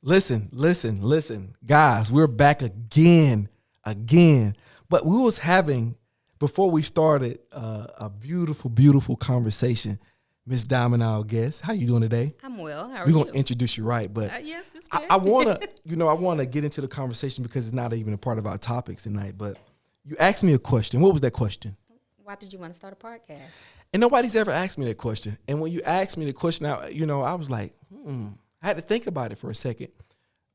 Listen. Guys, we're back again. But we was having, before we started, a beautiful conversation. Miss Diamond, our guest. How you doing today? I'm well. How are We're you? going to introduce you right, but yeah, it's good. I want to get into the conversation because it's not even a part of our topics tonight, but you asked me a question. What was that question? Why did you want to start a podcast? And nobody's ever asked me that question. And when you asked me the question, I was like, I had to think about it for a second.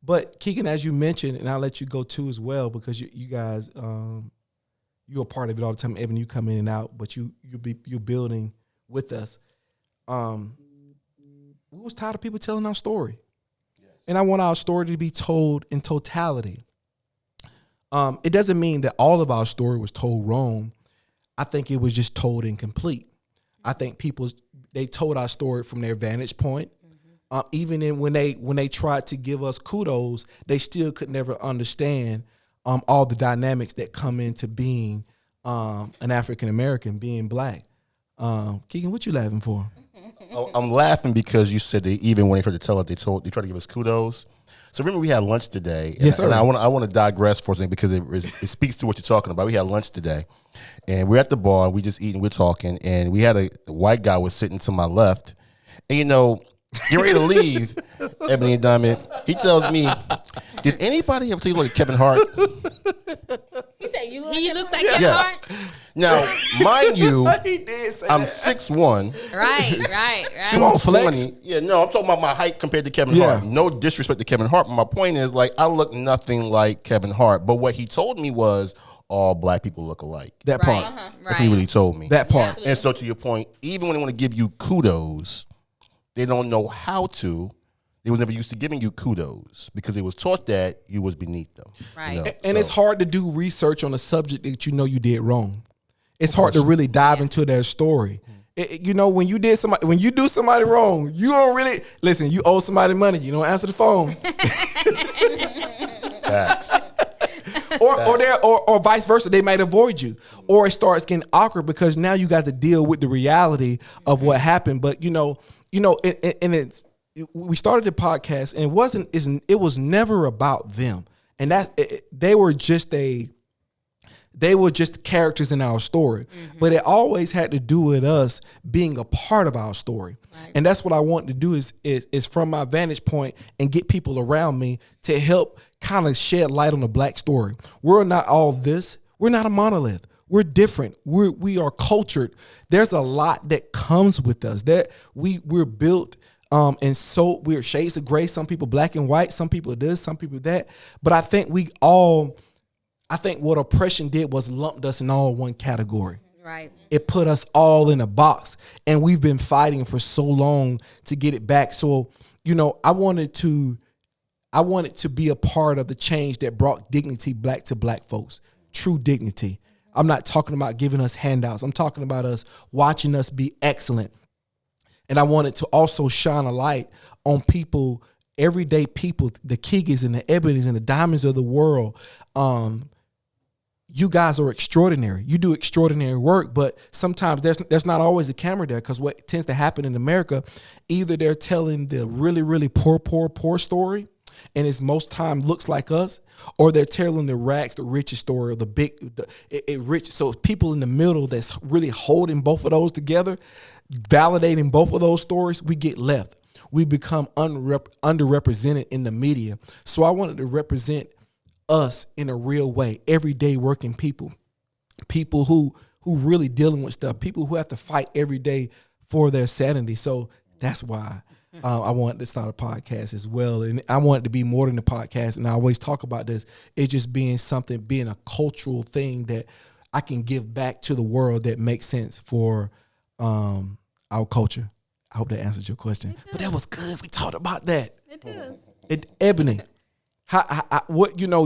But Keegan, as you mentioned, and I'll let you go too as well, because you guys, you're a part of it all the time. Evan, you come in and out, but you're building with us. We was tired of people telling our story. Yes. And I want our story to be told in totality. It doesn't mean that all of our story was told wrong. I think it was just told incomplete. I think they told our story from their vantage point. Even when they tried to give us kudos, they still could never understand all the dynamics that come into being an African American, being black. Keegan, what you laughing for? I'm laughing because you said that even when they tried to tell it, they tried to give us kudos. So remember, we had lunch today. And, yes, sir. And I want to digress for a second because it speaks to what you're talking about. We had lunch today, and we're at the bar. We just eating, we're talking, and we had a white guy was sitting to my left, and you're ready to leave, Ebony and Diamond. He tells me, "Did anybody ever take a look at Kevin Hart?" He said, "You look like Kevin Hart." Now, mind you, He did say I'm that. 6'1". Right. You want flex? 220. Yeah, no, I'm talking about my height compared to Kevin Yeah. Hart. No disrespect to Kevin Hart, but my point is, I look nothing like Kevin Hart. But what he told me was all black people look alike. That Right. part. That's what he told me. That part. And so to your point, even when they want to give you kudos, they don't know how to. They were never used to giving you kudos because they was taught that you was beneath them. Right. And it's hard to do research on a subject that you did wrong. It's hard to really dive into their story. When you do somebody wrong, you don't really listen. You owe somebody money, you don't answer the phone. Facts. or vice versa, they might avoid you, or it starts getting awkward because now you got to deal with the reality of what happened. But we started the podcast, and it was never about them, and they were just characters in our story, but it always had to do with us being a part of our story. Right. And that's what I want to do is from my vantage point and get people around me to help kind of shed light on the black story. We're not all this. We're not a monolith. We're different. We are cultured. There's a lot that comes with us that we're built. And so we're shades of gray. Some people black and white. Some people this. Some people that. But I think what oppression did was lumped us in all one category. Right. It put us all in a box, and we've been fighting for so long to get it back. So, I wanted to be a part of the change that brought dignity back to black folks. True dignity. I'm not talking about giving us handouts. I'm talking about us watching us be excellent. And I wanted to also shine a light on people, everyday people, the Keegans and the Ebonies and the Diamonds of the world. You guys are extraordinary. You do extraordinary work, but sometimes there's not always a camera there, because what tends to happen in America, either they're telling the really, really poor story, and it's most time looks like us, or they're telling the richest story, or rich. So people in the middle that's really holding both of those together, validating both of those stories, we get left. We become underrepresented in the media. So I wanted to represent us in a real way, everyday working people who really dealing with stuff, people who have to fight every day for their sanity. So that's why I wanted to start a podcast as well. And I want it to be more than a podcast. And I always talk about this. It just being a cultural thing that I can give back to the world that makes sense for our culture. I hope that answers your question. But that was good. We talked about that. It does. Ebony,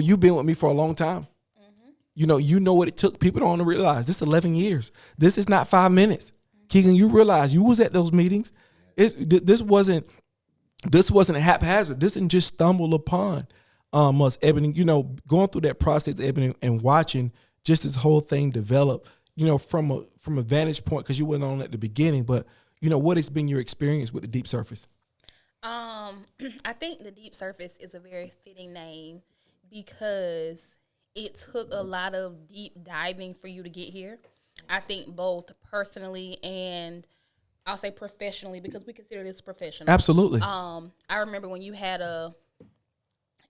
you've been with me for a long time. Mm-hmm. You know what it took. People don't realize this 11 years. This is not 5 minutes. Mm-hmm. Keegan, you realize you was at those meetings. This wasn't haphazard. This didn't just stumble upon us, Ebony. Going through that process, Ebony, and watching just this whole thing develop. From a vantage point, because you weren't on at the beginning, but what has been your experience with the Deepsurface? I think the Deepsurface is a very fitting name because it took a lot of deep diving for you to get here. I think both personally and I'll say professionally because we consider this professional. Absolutely. I remember when you had a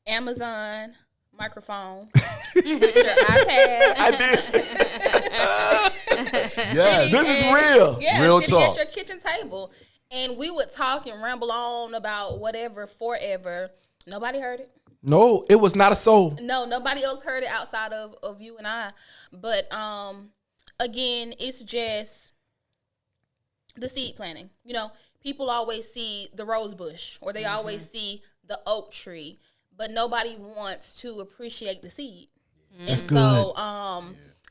Amazon microphone, your iPad. I did. Yes. This is real. Yeah, Real sitting talk. at your kitchen table. And we would talk and ramble on about whatever forever. Nobody heard it. No, it was not a soul. No, nobody else heard it outside of you and I. But again, it's just the seed planting. You know, people always see the rose bush or they always see the oak tree, but nobody wants to appreciate the seed. That's And good. so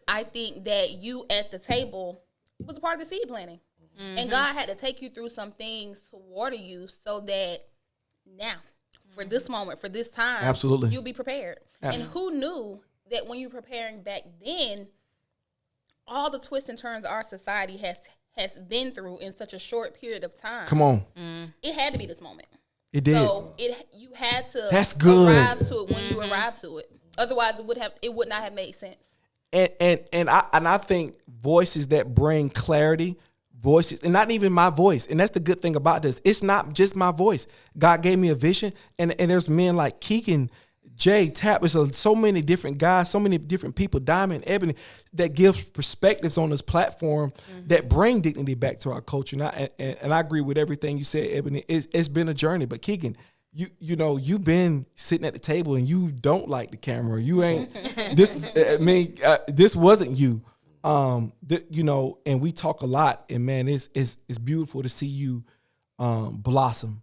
I think that you at the table was a part of the seed planting. And God had to take you through some things to water you so that now, for this moment, for this time, Absolutely. you'll be prepared. And who knew that when you're preparing back then, all the twists and turns our society has been through in such a short period of time. Come on. It had to be this moment. It did. So you had to That's good. arrive to it when you arrived to it. Otherwise, it would not have made sense. And I think voices that bring clarity, voices, and not even my voice. And that's the good thing about this. It's not just my voice. God gave me a vision, and there's men like Keegan, Jay, Tap. There's so many different guys, so many different people, Diamond, Ebony, that gives perspectives on this platform that bring dignity back to our culture. And I agree with everything you said, Ebony. It's been a journey, but Keegan, you know, you've been sitting at the table and you don't like the camera. You ain't. This this wasn't you. You know, and we talk a lot, and man, it's beautiful to see you blossom.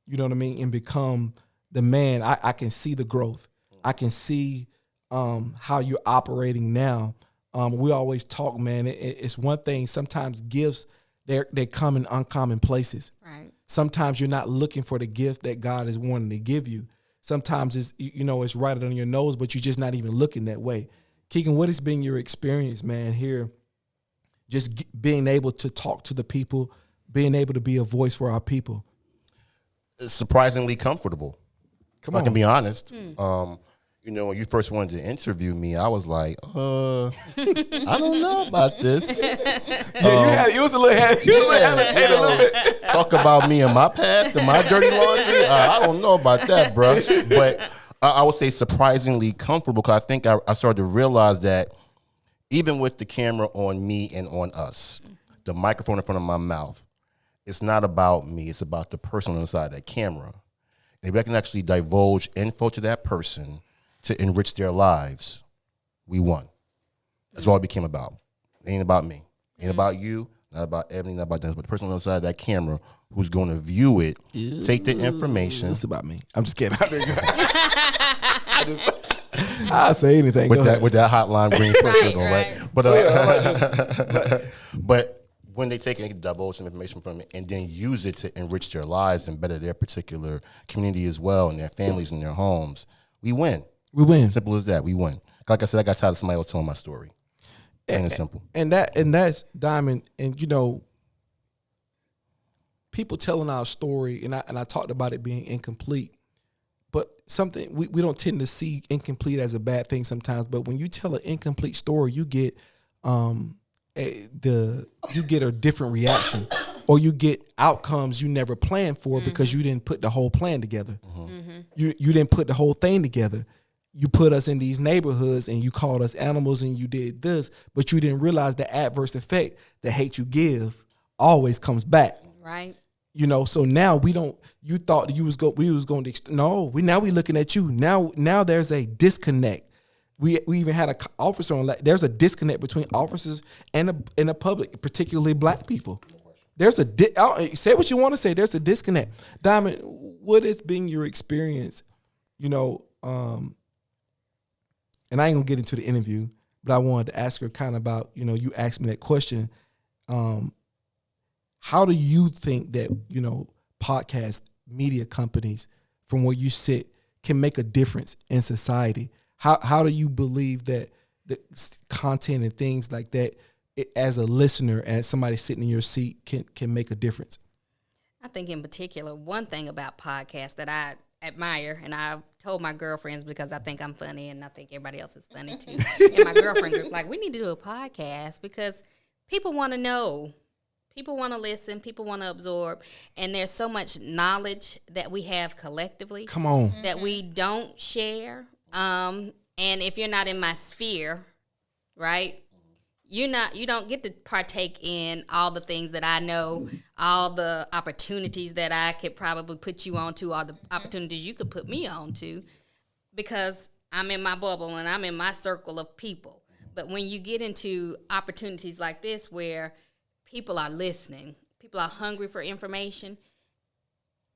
You know what I mean, and become the man. I can see the growth. I can see how you're operating now. We always talk, man. It's one thing. Sometimes gifts they come in uncommon places. Right. Sometimes you're not looking for the gift that God is wanting to give you. Sometimes it's it's right on your nose, but you're just not even looking that way. Keegan, what has been your experience, man, here? Just being able to talk to the people, being able to be a voice for our people. It's surprisingly comfortable. Come I on. can be honest. When you first wanted to interview me, I was like, I don't know about this. You was a little hesitated a little bit. Talk about me and my past and my dirty laundry. I don't know about that, bro. But I would say surprisingly comfortable because I think I started to realize that even with the camera on me and on us, the microphone in front of my mouth, it's not about me. It's about the person on the side of that camera. And if I can actually divulge info to that person to enrich their lives, we won. That's all it became about. It ain't about me. It ain't about you, not about Ebony, not about them, but the person on the side of that camera who's going to view it, take the information. It's about me. I'm just kidding. I'll say anything. With that hotline green pressure, though, right? But when they take and they can divulge some information from it and then use it to enrich their lives and better their particular community as well and their families and their homes, we win. We win. Simple as that. We win. Like I said, I got tired of somebody else telling my story. Plain and simple. And that's Diamond. And people telling our story, and I talked about it being incomplete. But something we don't tend to see incomplete as a bad thing sometimes. But when you tell an incomplete story, you get a different reaction, or you get outcomes you never planned for because you didn't put the whole plan together. You didn't put the whole thing together. You put us in these neighborhoods and you called us animals and you did this, but you didn't realize the adverse effect the hate you give always comes back. Right. So now we don't. You thought we was going to. No, now we looking at you. Now there's a disconnect. We even had an officer on. There's a disconnect between officers and the public, particularly Black people. There's say what you want to say. There's a disconnect. Diamond, what has been your experience? And I ain't gonna get into the interview, but I wanted to ask her kind of about. You asked me that question. How do you think that, podcast media companies from where you sit can make a difference in society? How do you believe that the content and things like that, as a listener, as somebody sitting in your seat, can make a difference? I think in particular, one thing about podcasts that I admire, and I told my girlfriends because I think I'm funny and I think everybody else is funny too. In my girlfriend group, like, we need to do a podcast because people want to know. People want to listen. People want to absorb. And there's so much knowledge that we have collectively. Come on. That we don't share. And if you're not in my sphere, right, you don't get to partake in all the things that I know, all the opportunities that I could probably put you on to, all the opportunities you could put me on to, because I'm in my bubble and I'm in my circle of people. But when you get into opportunities like this where people are listening, people are hungry for information,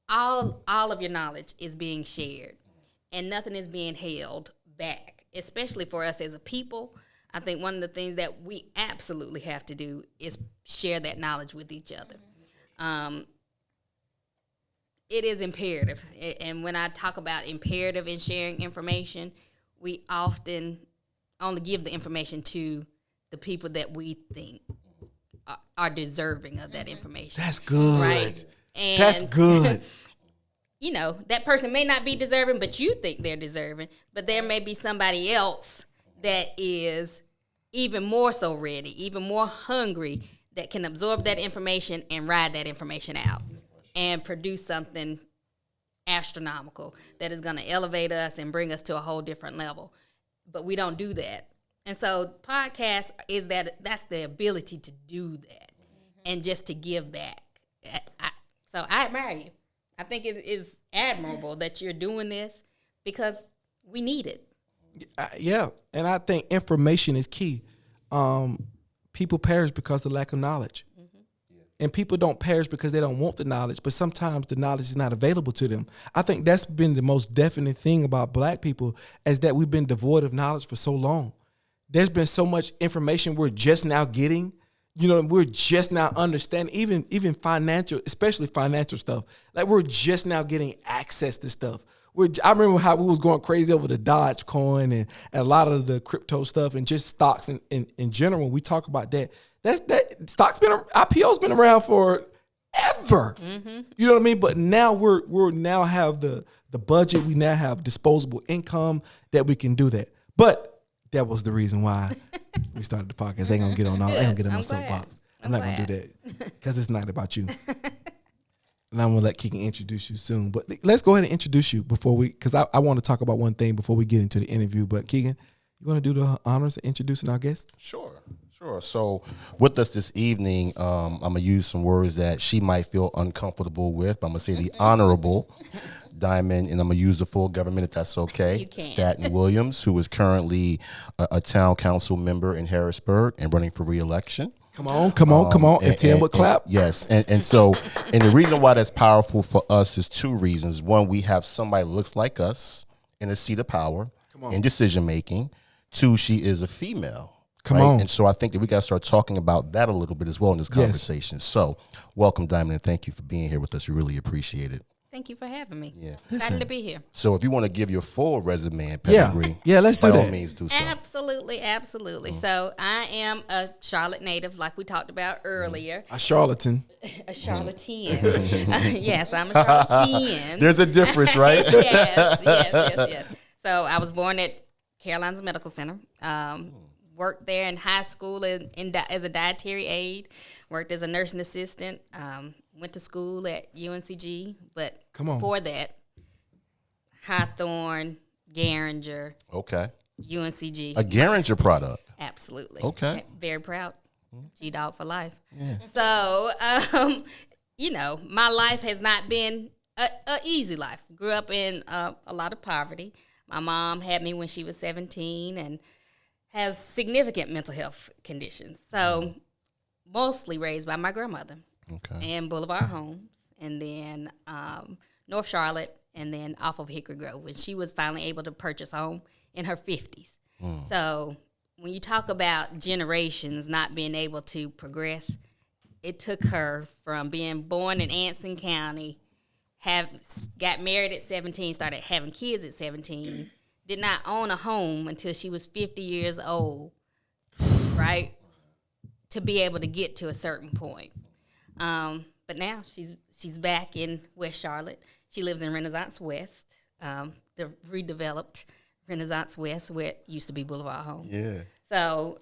all of your knowledge is being shared and nothing is being held back, especially for us as a people. I think one of the things that we absolutely have to do is share that knowledge with each other. It is imperative. And when I talk about imperative in sharing information, we often only give the information to the people that we think are deserving of that information. That's good. Right? And that's good. You know, that person may not be deserving, but you think they're deserving. But there may be somebody else that is even more so ready, even more hungry, that can absorb that information and ride that information out and produce something astronomical that is going to elevate us and bring us to a whole different level. But we don't do that. And so podcast is that's the ability to do that and just to give back. So I admire you. I think it is admirable that you're doing this because we need it. Yeah, and I think information is key. People perish because of the lack of knowledge. And people don't perish because they don't want the knowledge, but sometimes the knowledge is not available to them. I think that's been the most definite thing about Black people, is that we've been devoid of knowledge for so long. There's been so much information we're just now getting. You know, we're just now understanding, even financial, especially financial stuff. Like, we're just now getting access to stuff. I remember how we was going crazy over the Dogecoin and a lot of the crypto stuff and just stocks in general. When we talk about that IPO's been around for ever. You know what I mean? But now we're now have the budget. We now have disposable income that we can do that. But that was the reason why we started the podcast. They ain't gonna get on my soapbox. I'm not gonna do that because it's not about you. And I'm gonna let Keegan introduce you soon. But let's go ahead and introduce you because I want to talk about one thing before we get into the interview. But Keegan, you want to do the honors of introducing our guest? Sure. So with us this evening, I'm going to use some words that she might feel uncomfortable with, but I'm going to say the Honorable Diamond, and I'm going to use the full government if that's okay. You can. Staten Williams, who is currently a town council member in Harrisburg and running for re-election. Come on. And Tim would clap. Yes. And so, and the reason why that's powerful for us is two reasons. One, we have somebody that looks like us in a seat of power in decision making. Two, she is a female. Come on. And so I think that we got to start talking about that a little bit as well in this conversation. Yes. So welcome, Diamond, and thank you for being here with us. We really appreciate it. Thank you for having me. Yeah. Excited to be here. So if you want to give your full resume and pedigree, let's do by that. all means do so. Absolutely. So I am a Charlotte native, like we talked about earlier. A charlatan. A charlatan. Yes, I'm a charlatan. There's a difference, right? Yes. So I was born at Carolinas Medical Center. Worked there in high school as a dietary aide. Worked as a nursing assistant. Went to school at UNCG, but before that, Hawthorne, Garinger. Okay. UNCG. A Garinger product. Absolutely. Okay. Very proud. G-Dog for life. Yeah. So, my life has not been a easy life. Grew up in a lot of poverty. My mom had me when she was 17 and has significant mental health conditions. So, mostly raised by my grandmother. Okay. And Boulevard Homes, and then North Charlotte, and then off of Hickory Grove, when she was finally able to purchase a home in her 50s. So when you talk about generations not being able to progress, it took her from being born in Anson County, got married at 17, started having kids at 17, did not own a home until she was 50 years old, right, to be able to get to a certain point. But but now she's back in West Charlotte. She lives in Renaissance West, the redeveloped Renaissance West, where it used to be Boulevard Home. Yeah. So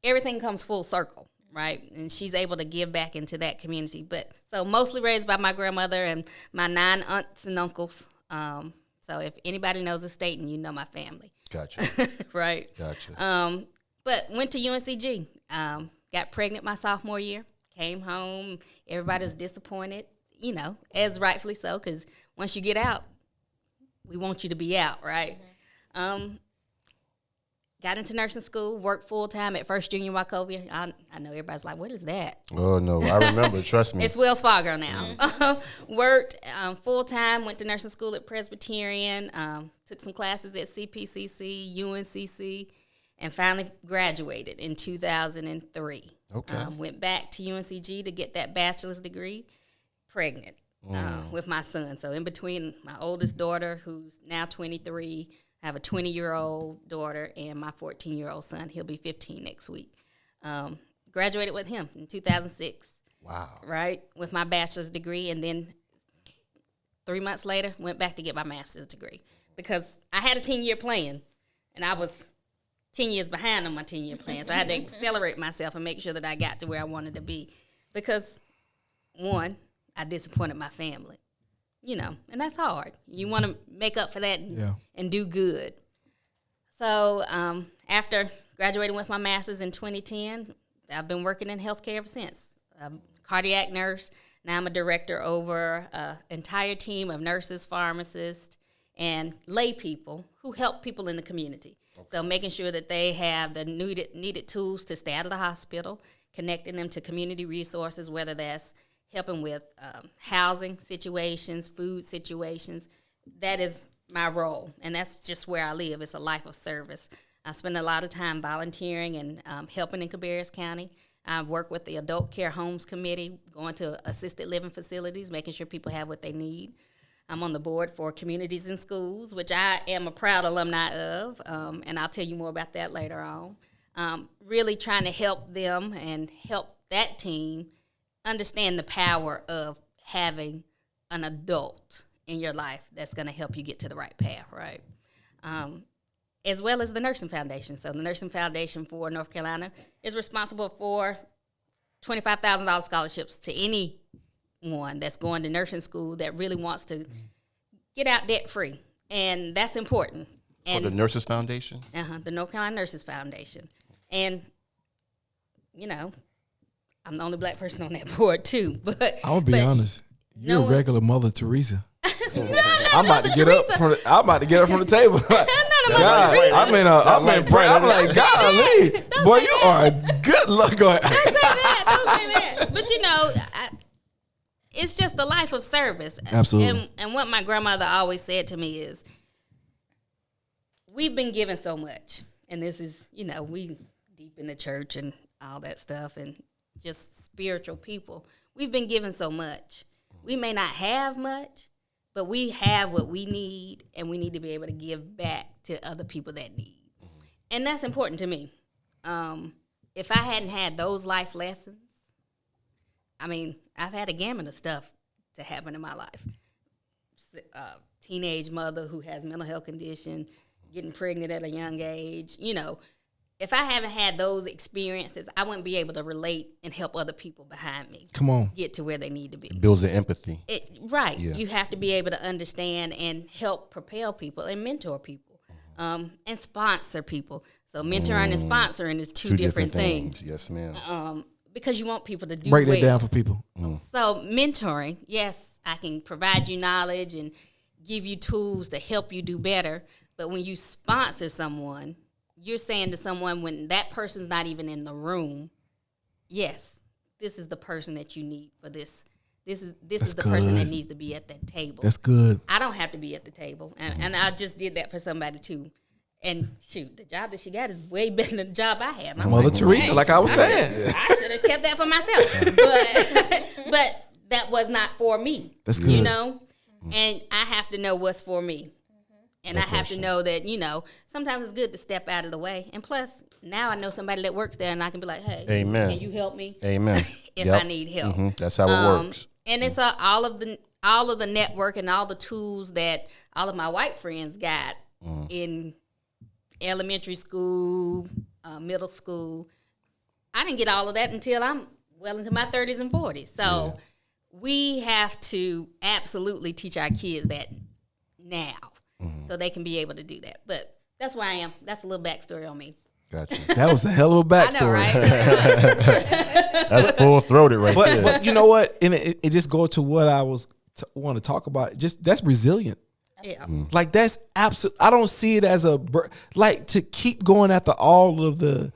everything comes full circle, right? And she's able to give back into that community. But so mostly raised by my grandmother and my 9 aunts and uncles. So if anybody knows the state, and you know my family. Gotcha. Right. Gotcha. But went to UNCG. Got pregnant my sophomore year. Came home. Everybody was disappointed, as rightfully so, because once you get out, we want you to be out, right? Mm-hmm. Got into nursing school, worked full-time at First Junior Wachovia. I know everybody's like, what is that? Oh, no, I remember, trust me. It's Wells Fargo now. Worked full-time, went to nursing school at Presbyterian, took some classes at CPCC, UNCC, and finally graduated in 2003. Okay. Went back to UNCG to get that bachelor's degree, pregnant with my son. So in between my oldest daughter, who's now 23, I have a 20-year-old daughter and my 14-year-old son. He'll be 15 next week. Graduated with him in 2006. Wow. Right, with my bachelor's degree. And then 3 months later, went back to get my master's degree. Because I had a 10-year plan, and I was 10 years behind on my 10-year plan. So I had to accelerate myself and make sure that I got to where I wanted to be. Because, one, I disappointed my family. And that's hard. You want to make up for that and do good. So after graduating with my master's in 2010, I've been working in healthcare ever since. Cardiac nurse. Now I'm a director over an entire team of nurses, pharmacists, and lay people who help people in the community. Okay. So making sure that they have the needed tools to stay out of the hospital, connecting them to community resources, whether that's helping with housing situations, food situations. That is my role, and that's just where I live. It's a life of service. I spend a lot of time volunteering and helping in Cabarrus County. I work with the Adult Care Homes Committee, going to assisted living facilities, making sure people have what they need. I'm on the board for Communities in Schools, which I am a proud alumni of, and I'll tell you more about that later on. Really trying to help them and help that team understand the power of having an adult in your life that's going to help you get to the right path, right? As well as the Nursing Foundation. So the Nursing Foundation for North Carolina is responsible for $25,000 scholarships to anyone that's going to nursing school that really wants to get out debt-free. And that's important. And for the Nurses Foundation? The North Carolina Nurses Foundation. And, I'm the only black person on that board too. But I'm gonna be honest. You're a regular Mother Teresa. No, I'm about to get up from the table. I'm in prayer. I'm like, golly, boy, you are a good look. Don't say that. But it's just the life of service. Absolutely. And what my grandmother always said to me is, we've been given so much, and this is, we deep in the church and all that stuff, and just spiritual people. We've been given so much. We may not have much, but we have what we need, and we need to be able to give back to other people that need. And that's important to me. If I hadn't had those life lessons, I've had a gamut of stuff to happen in my life. Teenage mother who has mental health condition, getting pregnant at a young age, If I haven't had those experiences, I wouldn't be able to relate and help other people behind me. Come on. Get to where they need to be. It builds the empathy. Right. Yeah. You have to be able to understand and help propel people and mentor people and sponsor people. So mentoring and sponsoring is two different things. Yes, ma'am. Because you want people to do Break that down for people. So mentoring, yes, I can provide you knowledge and give you tools to help you do better. But when you sponsor someone, you're saying to someone when that person's not even in the room, yes, this is the person that you need for this. This is the person that needs to be at that table. That's good. I don't have to be at the table. And I just did that for somebody too. And shoot, the job that she got is way better than the job I have. Mother Teresa, like I was saying. I should have kept that for myself. But that was not for me. That's good. And I have to know what's for me. And I have to know that, sometimes it's good to step out of the way. And plus, now I know somebody that works there, and I can be like, hey, Amen. Can you help me? Amen. if I need help. That's how it works. And it's all of the network and all the tools that all of my white friends got in elementary school, middle school. I didn't get all of that until I'm well into my 30s and 40s. So we have to absolutely teach our kids that now so they can be able to do that. But that's where I am. That's a little backstory on me. Gotcha. That was a hell of a backstory. I know, right? That's full throated right there. But you know what? And it just go to what I was want to talk about. Just that's resilient. Yeah. Like that's absolute. I don't see it as like to keep going after all of the,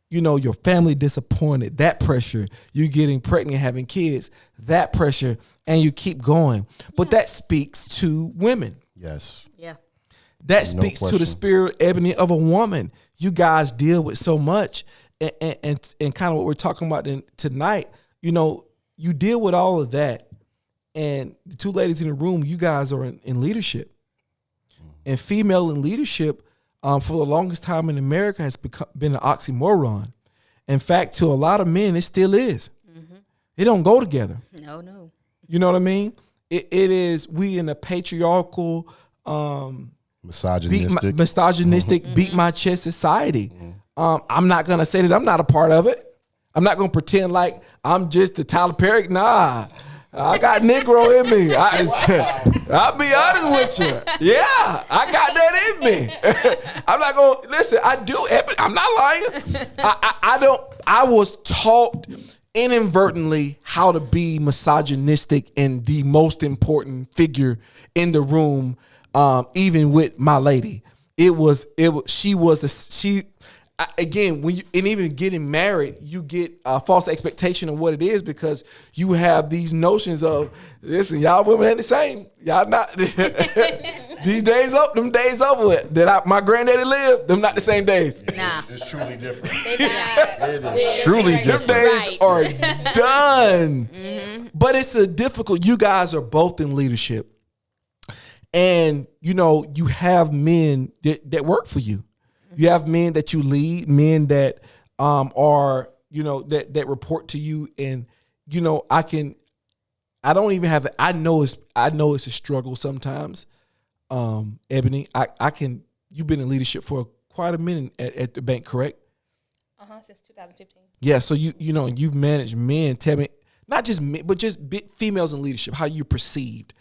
your family disappointed, that pressure, you getting pregnant, having kids, that pressure, and you keep going. But that speaks to women. Yes. Yeah. That speaks to the spirit, Ebony, of a woman. You guys deal with so much, and kind of what we're talking about tonight. You deal with all of that, and the two ladies in the room, you guys are in leadership, and female in leadership, for the longest time in America has been an oxymoron. In fact, to a lot of men, it still is. Mm-hmm. It don't go together. No. You know what I mean? It is. We in a patriarchal. Misogynistic, beat my chest society. I'm not gonna say that I'm not a part of it. I'm not gonna pretend like I'm just the Tyler Perry. Nah, I got Negro in me. I'll be honest with you. Yeah, I got that in me. I'm not gonna listen. I do. I'm not lying. I don't. I was taught inadvertently how to be misogynistic and the most important figure in the room. Even with my lady, again, when you, and even getting married, you get a false expectation of what it is because you have these notions of, listen, y'all women ain't the same. Y'all not, these days up, them days over with. My granddaddy lived, them not the same days. Nah. It's truly different. It is truly different. Them days are done. Mm-hmm. But it's you guys are both in leadership. And, you have men that work for you. You have men that you lead, men that are, that report to you. And, I don't even have, I know it's a struggle sometimes. Ebony, you've been in leadership for quite a minute at the bank, correct? Since 2015. Yeah. So you've managed men. Tell me, not just men, but just females in leadership, how you perceived.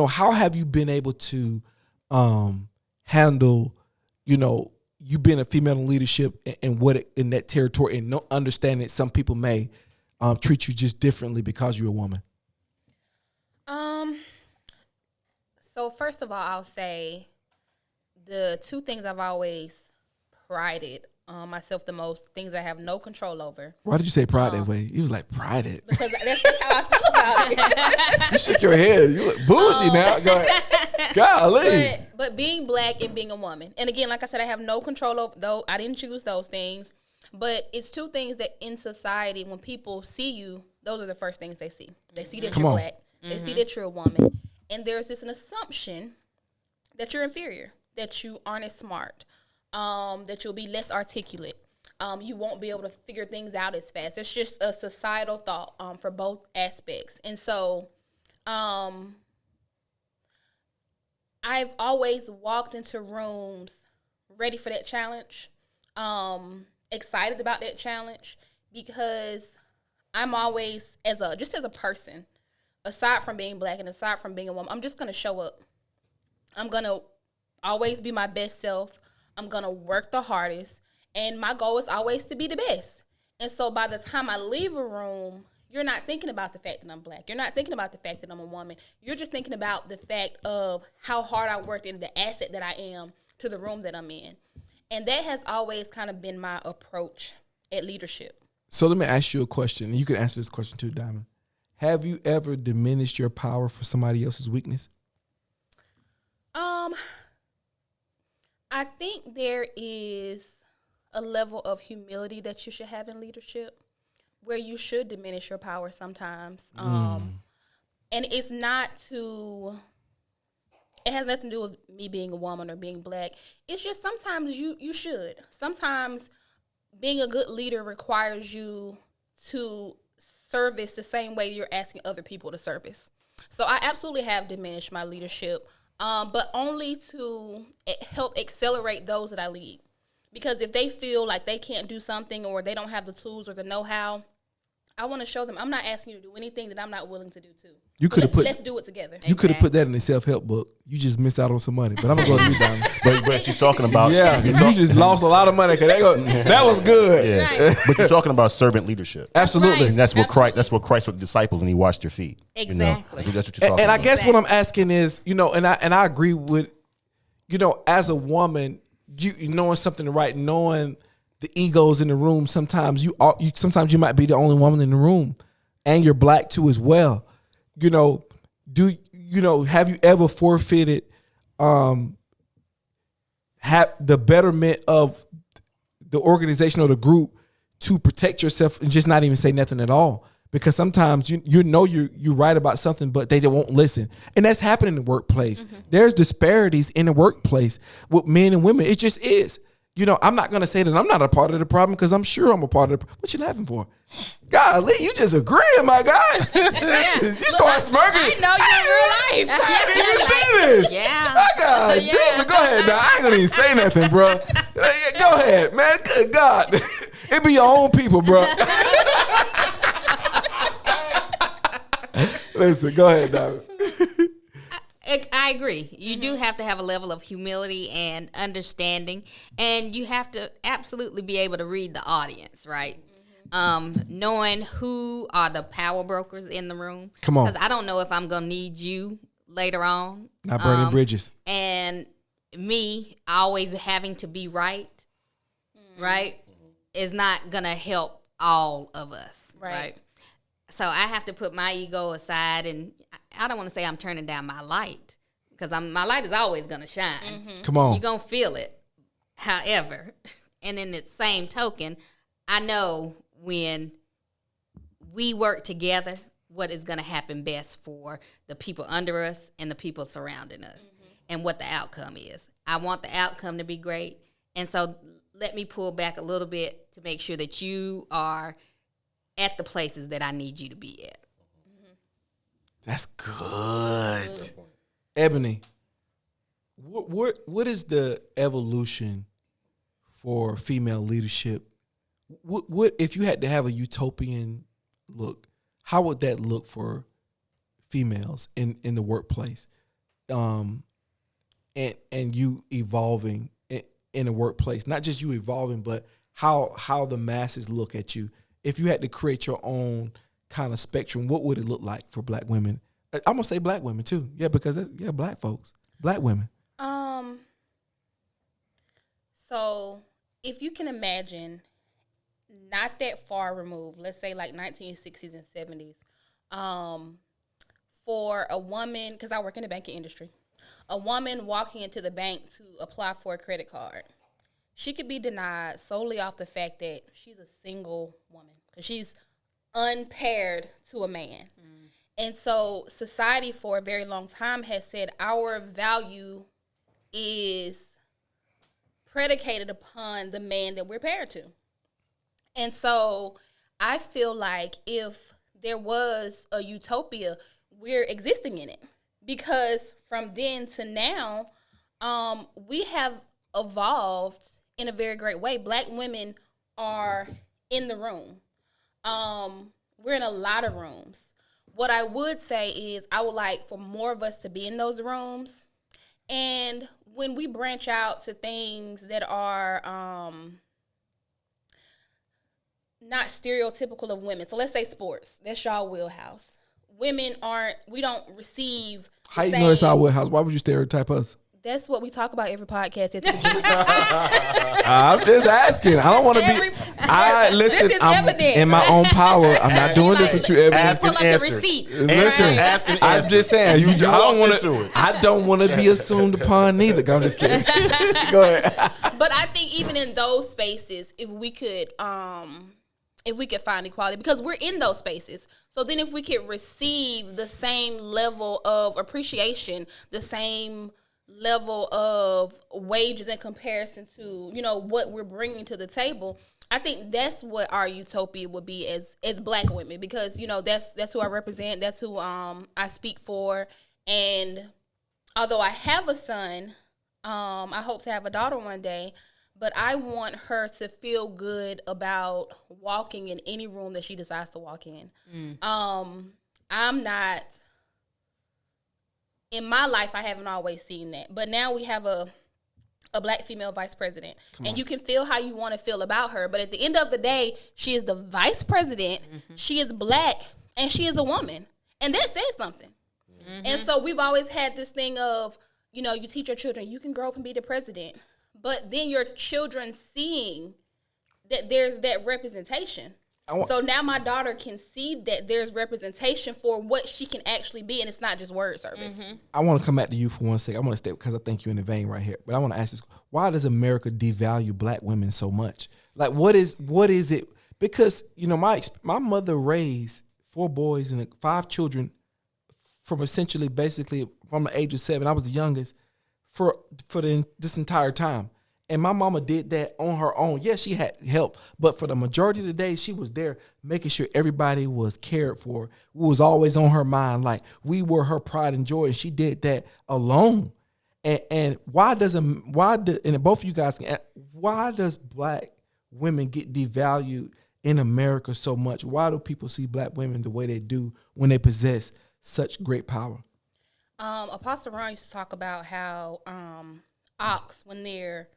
How have you been able to handle, you being a female in leadership and in that territory and not understanding that some people may treat you just differently because you're a woman? So first of all, I'll say the two things I've always prided myself the most, things I have no control over. Why did you say pride that way? You was like, prided. Because that's how I feel about it. You shook your head. You look bougie now. Go ahead. Golly. But being black and being a woman. And again, like I said, I have no control over those. I didn't choose those things. But it's two things that in society, when people see you, those are the first things they see. They see that you're black. They see that you're a woman. And there's just an assumption that you're inferior, that you aren't as smart, that you'll be less articulate. You won't be able to figure things out as fast. It's just a societal thought for both aspects. And so I've always walked into rooms ready for that challenge, excited about that challenge, because I'm always, as a person, aside from being black and aside from being a woman, I'm just going to show up. I'm going to always be my best self. I'm going to work the hardest. And my goal is always to be the best. And so by the time I leave a room, you're not thinking about the fact that I'm black. You're not thinking about the fact that I'm a woman. You're just thinking about the fact of how hard I worked and the asset that I am to the room that I'm in. And that has always kind of been my approach at leadership. So let me ask you a question. You can answer this question too, Diamond. Have you ever diminished your power for somebody else's weakness? I think there is a level of humility that you should have in leadership where you should diminish your power sometimes. And it's not it has nothing to do with me being a woman or being black. It's just sometimes you should. Sometimes being a good leader requires you to service the same way you're asking other people to service. So I absolutely have diminished my leadership, but only to help accelerate those that I lead. Because if they feel like they can't do something or they don't have the tools or the know-how, I want to show them I'm not asking you to do anything that I'm not willing to do too. You could have put. Let's do it together. You could have put that in the self-help book. You just missed out on some money. But I'm gonna go to you, Donna. But she's talking about You just lost a lot of money because that was good. Yeah. Right. But you're talking about servant leadership. Absolutely. And that's what Christ with the disciples when he washed their feet. Exactly. You know? That's what you're talking And I about. guess what I'm asking is, and I agree with, as a woman, you knowing something to right, knowing the egos in the room. Sometimes you might be the only woman in the room, and you're black too as well. Have you ever forfeited have the betterment of the organization or the group to protect yourself and just not even say nothing at all? Because sometimes you're right about something, but they won't listen. And that's happening in the workplace. Mm-hmm. There's disparities in the workplace with men and women. It just is. I'm not going to say that I'm not a part of the problem because I'm sure I'm a part of the problem. What you laughing for? Golly, you just agreeing, my guy. You start smirking. I know you in real life. I didn't even finish. Yeah. I got this. Go ahead, now. I ain't going to even say nothing, bro. Go ahead, man. Good God. It be your own people, bro. Listen, go ahead, David. I agree. You do have to have a level of humility and understanding, and you have to absolutely be able to read the audience, right? Knowing who are the power brokers in the room. Come on. Because I don't know if I'm going to need you later on. Not burning bridges. And me always having to be right, is not going to help all of us, right? So I have to put my ego aside, and I don't want to say I'm turning down my light because my light is always going to shine. Mm-hmm. Come on. You're going to feel it. However, and in the same token, I know when we work together, what is going to happen best for the people under us and the people surrounding us, and what the outcome is. I want the outcome to be great. And so let me pull back a little bit to make sure that you are at the places that I need you to be at. That's good. Ebony, what is the evolution for female leadership? What if you had to have a utopian look, how would that look for females in the workplace? And you evolving in the workplace, not just you evolving, but how the masses look at you. If you had to create your own kind of spectrum, what would it look like for black women? I'm gonna say black women too. Yeah, because black folks, black women. So if you can imagine, not that far removed, let's say like 1960s and 70s, for a woman, because I work in the banking industry, a woman walking into the bank to apply for a credit card, she could be denied solely off the fact that she's a single woman, because she's unpaired to a man. And so society for a very long time has said our value is predicated upon the man that we're paired to. And so I feel like if there was a utopia, we're existing in it. Because from then to now, we have evolved in a very great way. Black women are in the room. We're in a lot of rooms. What I would say is I would like for more of us to be in those rooms. And when we branch out to things that are not stereotypical of women. So let's say sports. That's y'all wheelhouse. We don't receive How you know it's our wheelhouse? Why would you stereotype us? That's what we talk about every podcast at the beginning. I'm just asking. I don't want to be. Listen. I'm evident. in my own power. I'm not doing this with you, Ebony. Pull up the receipt. Listen, I'm just saying. I don't want to be assumed upon neither. I'm just kidding. Go ahead. But I think even in those spaces, if we could find equality, because we're in those spaces. So then if we could receive the same level of appreciation, the same level of wages in comparison to, you know, what we're bringing to the table. I think that's what our utopia would be as Black women, because, you know, that's who I represent. That's who I speak for. And although I have a son, I hope to have a daughter one day, but I want her to feel good about walking in any room that she decides to walk in. I'm not, in my life, I haven't always seen that. But now we have a Black female vice president. And you can feel how you want to feel about her. But at the end of the day, she is the vice president. She is Black, and she is a woman. And that says something. And so we've always had this thing of, you know, you teach your children, you can grow up and be the president. But then your children seeing that there's that representation. So now my daughter can see that there's representation for what she can actually be, and it's not just word service. I want to come back to you for 1 second. I want to stay because I think you're in the vein right here. But I want to ask this: why does America devalue Black women so much? Like, what is it? Because, you know, my mother raised 4 boys and 5 children from essentially, basically, from the age of 7. I was the youngest for this entire time. And my mama did that on her own. Yes, she had help, but for the majority of the day, she was there making sure everybody was cared for. It was always on her mind. Like, we were her pride and joy, and she did that alone. And why does both of you guys can, why does Black women get devalued in America so much? Why do people see Black women the way they do when they possess such great power? Apostle Ron used to talk about how ox, when they're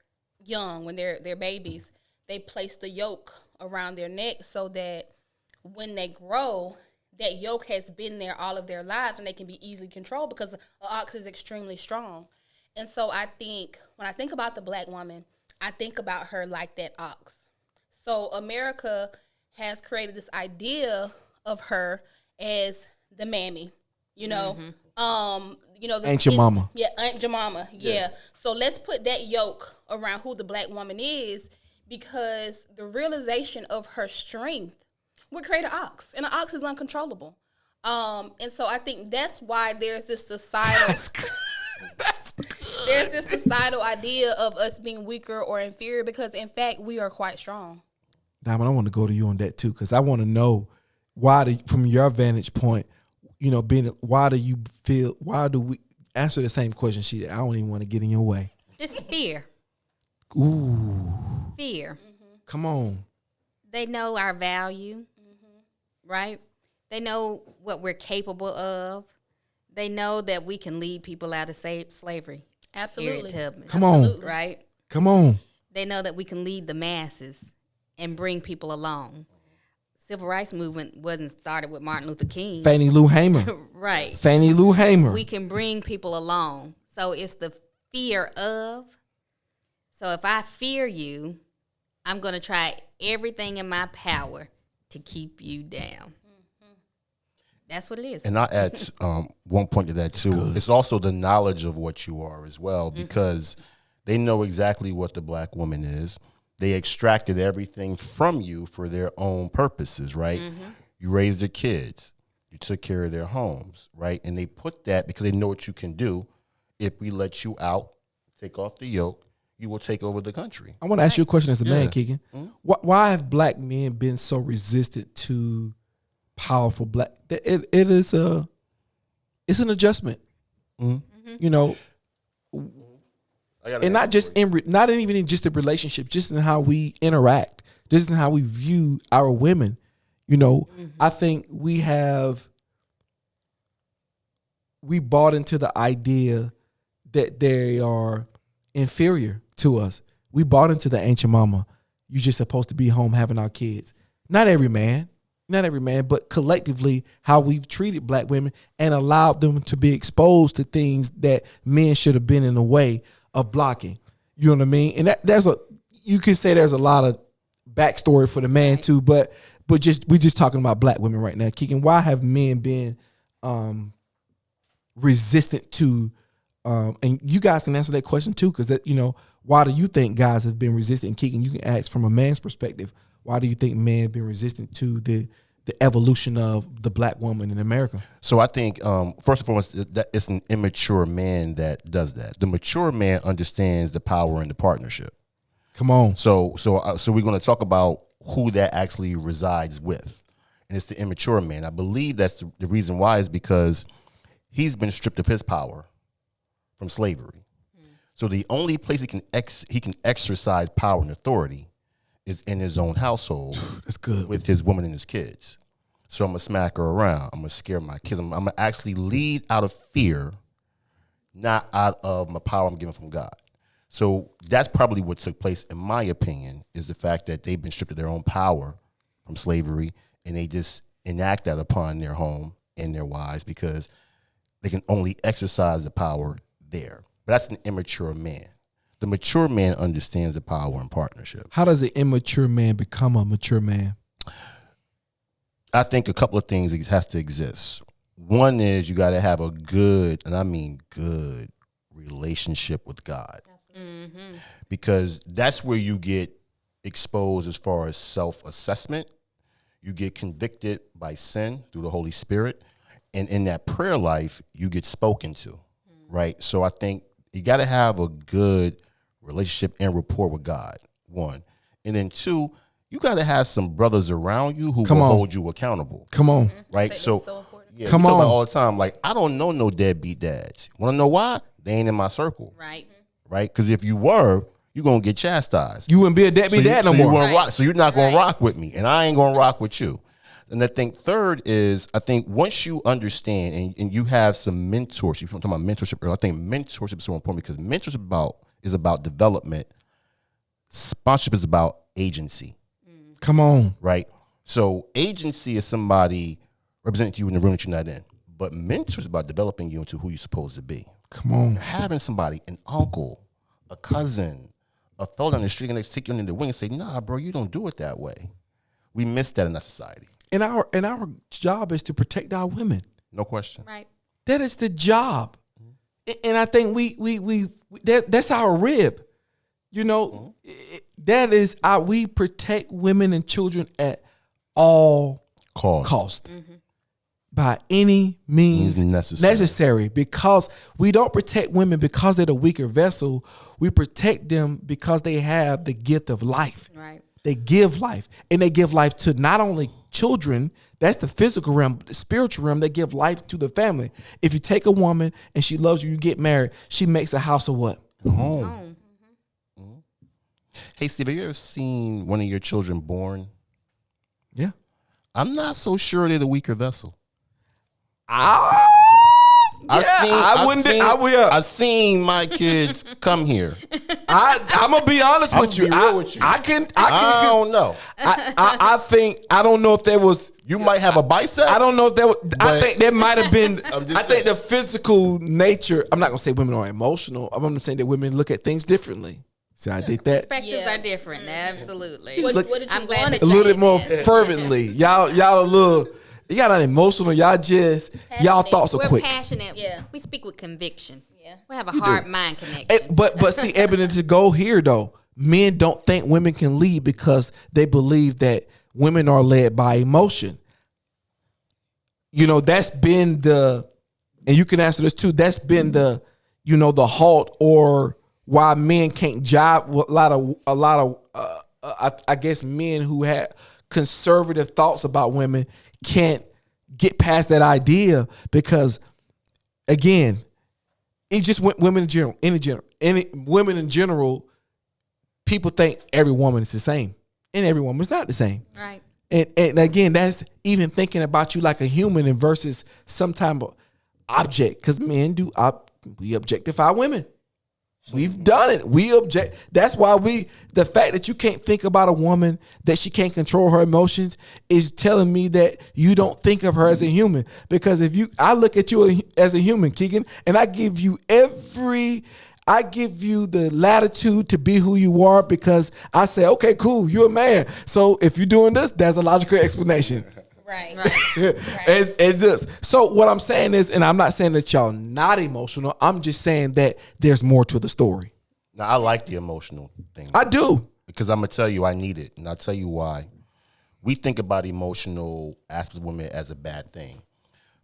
young, when they're babies, they place the yoke around their neck so that when they grow, that yoke has been there all of their lives and they can be easily controlled because an ox is extremely strong. And so I think, when I think about the Black woman, I think about her like that ox. So America has created this idea of her as the mammy, you know, you know, Aunt your mama. Yeah, Aunt your mama. Yeah. So let's put that yoke around who the Black woman is, because the realization of her strength would create an ox, and an ox is uncontrollable. And so I think that's why there's this societal there's this societal idea of us being weaker or inferior, because in fact we are quite strong. Diamond, I want to go to you on that too, because I want to know why, from your vantage point, you know, why do we answer the same question she did? I don't even want to get in your way. Just fear. Ooh. Fear. Come on. They know our value, right? They know what we're capable of. They know that we can lead people out of slavery. Absolutely. Come on. Right? Come on. They know that we can lead the masses and bring people along. Civil rights movement wasn't started with Martin Luther King. Fannie Lou Hamer. Right. Fannie Lou Hamer. We can bring people along. So it's the fear of. So if I fear you, I'm going to try everything in my power to keep you down. That's what it is. And I'll add one point to that too. It's also the knowledge of what you are as well, because they know exactly what the Black woman is. They extracted everything from you for their own purposes, right? You raised their kids. You took care of their homes, right? And they put that because they know what you can do. If we let you out, take off the yoke, you will take over the country. I want to ask you a question as a man, Keegan. Why have Black men been so resistant to powerful Black? It's an adjustment, you know. And not just not even in just the relationship, just in how we interact, just in how we view our women. You know, I think we bought into the idea that they are inferior to us. We bought into the ancient mama. You just supposed to be home having our kids. Not every man, but collectively how we've treated Black women and allowed them to be exposed to things that men should have been in the way of blocking. You know what I mean? And you can say there's a lot of backstory for the man too, but we're just talking about Black women right now. Keegan, why have men been resistant to and you guys can answer that question too, because you know, why do you think guys have been resistant? And Keegan, you can ask from a man's perspective, why do you think men have been resistant to the evolution of the black woman in America? So I think, first and foremost, that it's an immature man that does that. The mature man understands the power in the partnership. Come on. So we're going to talk about who that actually resides with, and it's the immature man. I believe that's the reason why is because he's been stripped of his power from slavery. So the only place he can exercise power and authority is in his own household. That's good. With his woman and his kids. So I'm gonna smack her around. I'm gonna scare my kids. I'm gonna actually lead out of fear, not out of my power I'm given from God. So that's probably what took place, in my opinion, is the fact that they've been stripped of their own power from slavery, and they just enact that upon their home and their wives because they can only exercise the power there. But that's an immature man. The mature man understands the power in partnership. How does an immature man become a mature man? I think a couple of things has to exist. One is you got to have a good, and I mean good, relationship with God. Mm-hmm. Because that's where you get exposed as far as self-assessment. You get convicted by sin through the Holy Spirit. And in that prayer life, you get spoken to, right? So I think you got to have a good relationship and rapport with God, one. And then two, you got to have some brothers around you who will hold you accountable. Come on. Right? So yeah, come we talk on. about all the time, like, I don't know no deadbeat dads. Want to know why? They ain't in my circle. Right. Right? Because if you were, you're going to get chastised. You wouldn't be a deadbeat dad no more. So you're not going to rock with me, and I ain't going to rock with you. And I think third is, I think once you understand and you have some mentorship, you're talking about mentorship earlier, I think mentorship is so important because mentorship is about development. Sponsorship is about agency. Come on. Right? So agency is somebody representing you in the room that you're not in. But mentor is about developing you into who you're supposed to be. Come on. Having somebody, an uncle, a cousin, a fellow down the street, and they take you under the wing and say, nah, bro, you don't do it that way. We miss that in our society. And our job is to protect our women. No question. Right. That is the job. And I think that's our rib. You know, that is we protect women and children at all cost. By any means necessary, because we don't protect women because they're the weaker vessel. We protect them because they have the gift of life. Right. They give life, and they give life to not only children, that's the physical realm, the spiritual realm, they give life to the family. If you take a woman and she loves you, you get married, she makes a house of what? Home. Mm-hmm. Hey, Steve, have you ever seen one of your children born? Yeah. I'm not so sure they're the weaker vessel. I've seen my kids come here. I'm gonna be honest with you. I don't know. I don't know if there was. You might have a bicep. I don't know if there was. I think there might have been. I think the physical nature. I'm not gonna say women are emotional. I'm saying that women look at things differently. See, I did that. Perspectives are different. Absolutely. What did you I'm glad a little bit more fervently. Y'all a little. Y'all not emotional. Y'all just passionate. Y'all thoughts are quick. We're passionate. Yeah. We speak with conviction. Yeah. We have a heart-mind connection. But see, Ebony, to go here though, men don't think women can lead because they believe that women are led by emotion. You know, that's been the, and you can answer this too. That's been the, you know, the halt or why men can't jive with a lot of I guess men who had conservative thoughts about women can't get past that idea because, again, it just women in general, people think every woman is the same, and every woman is not the same. Right. And again, that's even thinking about you like a human and versus some type of object, because men we objectify women. We've done it. We object. That's why the fact that you can't think about a woman, that she can't control her emotions, is telling me that you don't think of her as a human. Because I look at you as a human, Keegan, and I give you the latitude to be who you are because I say, okay, cool, you're a man. So if you're doing this, there's a logical explanation. Right. As this. So what I'm saying is, and I'm not saying that y'all not emotional, I'm just saying that there's more to the story. Now, I like the emotional thing. I do. Because I'm going to tell you I need it, and I'll tell you why. we think about emotional aspects of women as a bad thing.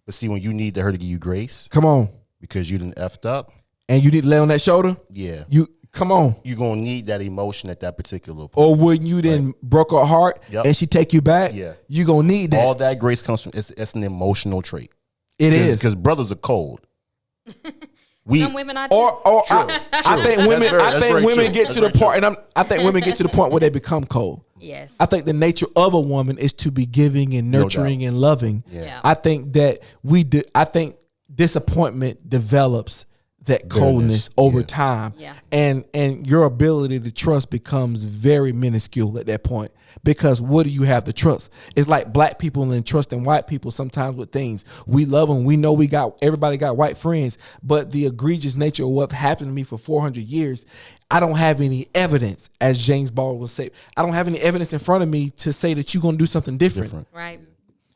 But see, when you need her to give you grace Come on. because you done effed up, And you need to lay on that shoulder? yeah, You come on. you're going to need that emotion at that particular point. Or when you then broke her heart Yep. and she take you back, Yeah. you going to need that. All that grace comes from, it's an emotional trait. It is. Because brothers are cold. Some women are too. Or I think women. That's very women true. get That's to the very point, and I think women get to the point where they become cold. Yes. I think the nature of a woman is to be giving and No nurturing doubt. and loving. Yeah. I think that I think disappointment develops that coldness over Yeah. time. Yeah. And your ability to trust becomes very minuscule at that point, because what do you have to trust? It's like black people and trusting white people sometimes with things. We love them. We know everybody got white friends, but the egregious nature of what happened to me for 400 years, I don't have any evidence, as James Baldwin would say. I don't have any evidence in front of me to say that you're going to do something different. Right.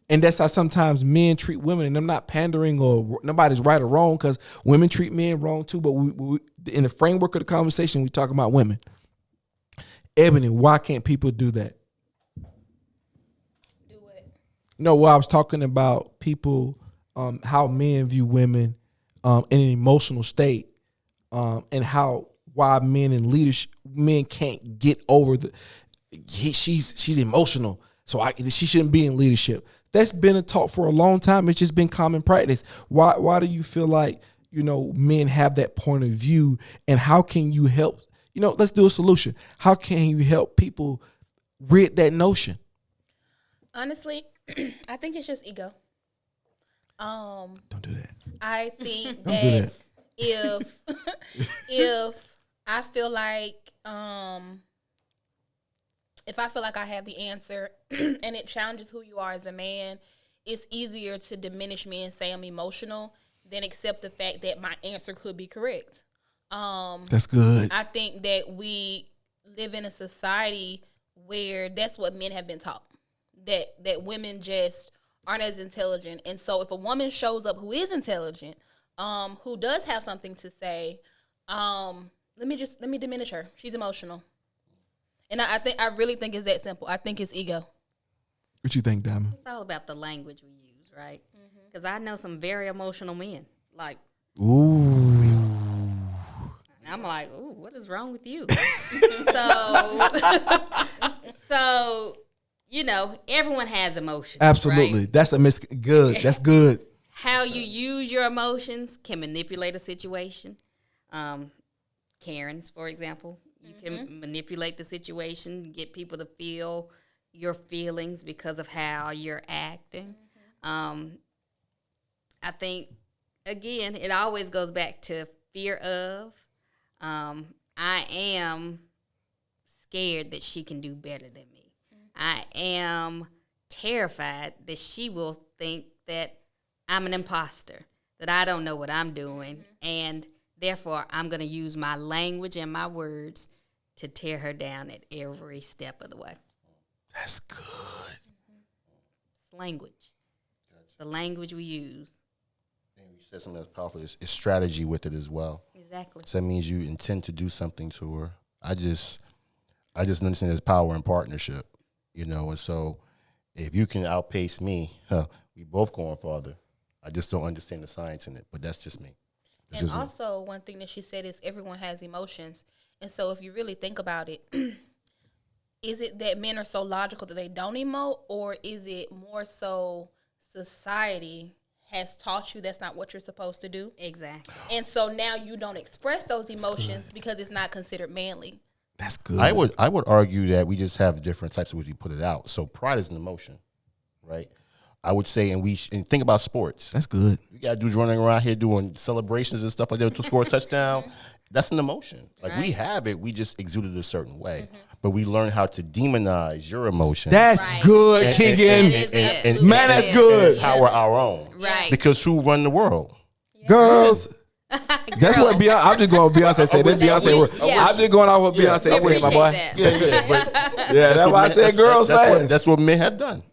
And that's how sometimes men treat women, and I'm not pandering or nobody's right or wrong, because women treat men wrong too. But we, in the framework of the conversation, we talk about women. Ebony, why can't people do that? Do it. No, well, I was talking about people, how men view women in an emotional state, and why men can't get over she's emotional, so she shouldn't be in leadership. That's been a talk for a long time. It's just been common practice. Why do you feel like, men have that point of view, and how can you help? Let's do a solution. How can you help people rid that notion? Honestly, I think it's just ego. Don't do that. I think Don't do that if I feel like if I feel like I have the answer and it challenges who you are as a man, it's easier to diminish me and say I'm emotional than accept the fact that my answer could be correct. That's good. I think that we live in a society where that's what men have been taught, that women just aren't as intelligent. And so if a woman shows up who is intelligent, who does have something to say, let me diminish her. She's emotional. And I really think it's that simple. I think it's ego. What you think, Diamond? It's all about the language we use, right? Because I know some very emotional men. Like, Ooh. I'm like, ooh, what is wrong with you? so, everyone has emotions. Absolutely. Right? That's good. That's good. How you use your emotions can manipulate a situation. Karen's, for example, you can manipulate the situation, get people to feel your feelings because of how you're acting. I think, again, it always goes back to fear of. I am scared that she can do better than me. I am terrified that she will think that I'm an imposter, that I don't know what I'm doing, and therefore I'm going to use my language and my words to tear her down at every step of the way. That's good. It's language. It's the language we use. And you said something that's powerful. It's strategy with it as well. Exactly. So that means you intend to do something to her. I just understand there's power in partnership, and so if you can outpace me, we both going farther. I just don't understand the science in it, but that's just me. And also, one thing that she said is everyone has emotions. And so if you really think about it, is it that men are so logical that they don't emote, or is it more so society has taught you that's not what you're supposed to do? Exactly. And so now you don't express those emotions because it's not considered manly. That's good. I would argue that we just have different types of ways we put it out. So pride is an emotion, right? I would say, and think about sports. That's good. You got dudes running around here doing celebrations and stuff like that to score a touchdown. That's an emotion. Like, we have it, we just exude it a certain way. But we learn how to demonize your emotion. That's Right. good, And- Keegan. Man, that's good. Power our own. Right. Because who run the world? Girls. That's what Beyonce. I'm just going with Beyonce said. That's Beyonce. word. Yeah. I'm just going off what Beyonce I said, my appreciate boy. that. Yeah. But Yeah, that's why I said girls fast. That's what men have done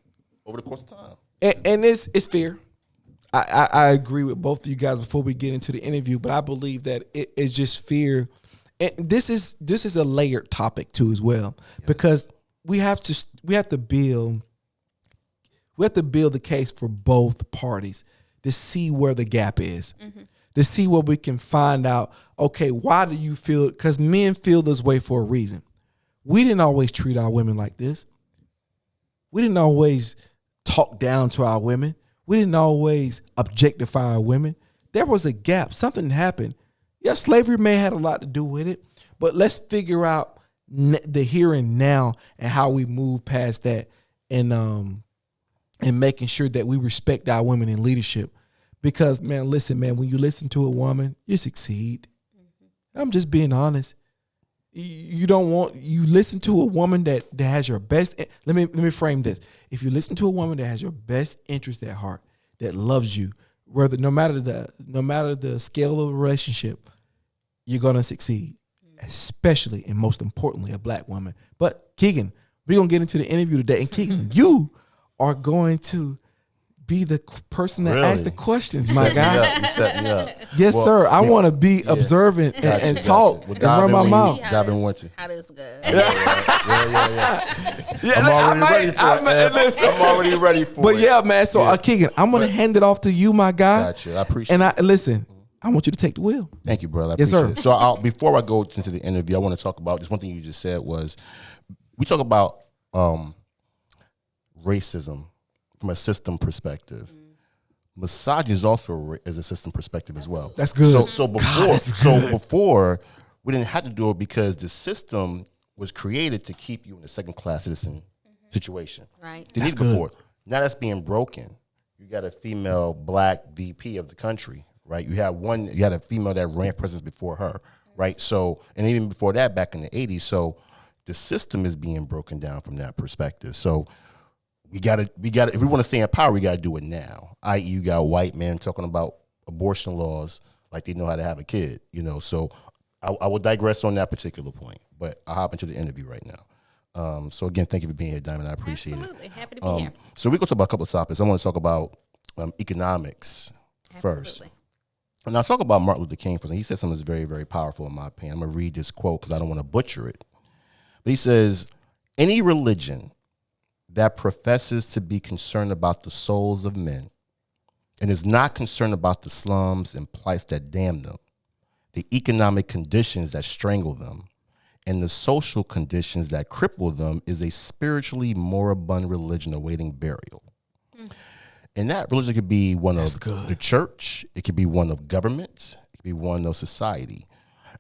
over the course of time. And it's fair. I agree with both of you guys before we get into the interview, but I believe that it's just fear. And this is a layered topic too as well, because we have to build We have to build the case for both parties to see where the gap is, to see where we can find out, okay, why do you feel, because men feel this way for a reason. We didn't always treat our women like this. We didn't always talk down to our women. We didn't always objectify our women. There was a gap. Something happened. Yeah, slavery may have had a lot to do with it, but let's figure out the here and now and how we move past that, and making sure that we respect our women in leadership. Because, man, listen, man, when you listen to a woman, you succeed. I'm just being honest. You listen to a woman that has your best. Let me frame this. If you listen to a woman that has your best interest at heart, that loves you, whether no matter the scale of the relationship, you're gonna succeed. Especially and most importantly, a black woman. But Keegan, we're gonna get into the interview today, and Keegan, you are going to be the person that asks the questions, my guy. You set me up. Yes, sir. I want to be observant and talk and run my mouth. How this goes. I'm already ready for it. But yeah, man. So Keegan, I'm gonna hand it off to you, my guy. Gotcha. I appreciate it. it. And listen, I want you to take the wheel. Thank you, brother. I Yes, appreciate sir. it. So before I go into the interview, I want to talk about just one thing you just said was we talk about racism from a system perspective. Misogyny is also is a system perspective as well. That's good. So before we didn't have to do it because the system was created to keep you in a second class citizen situation. Right. They need before. Now that's being broken. You got a female black VP of the country, right? You had a female that ran president before her, right? So, and even before that, back in the 80s. So the system is being broken down from that perspective. So we gotta, if we want to stay in power, we gotta do it now. I.e., you got white men talking about abortion laws like they know how to have a kid, So I will digress on that particular point, but I'll hop into the interview right now. So again, thank you for being here, Diamond. I appreciate it. Absolutely. Happy to be here. So we're going to talk about a couple of topics. I want to talk about economics first. Absolutely. And I'll talk about Martin Luther King first. He said something that's very, very powerful in my opinion. I'm going to read this quote because I don't want to butcher it. But he says, any religion that professes to be concerned about the souls of men and is not concerned about the slums and plights that damn them, the economic conditions that strangle them, and the social conditions that cripple them is a spiritually moribund religion awaiting burial. And that religion could be one of the church. It could be one of government. It could be one of society.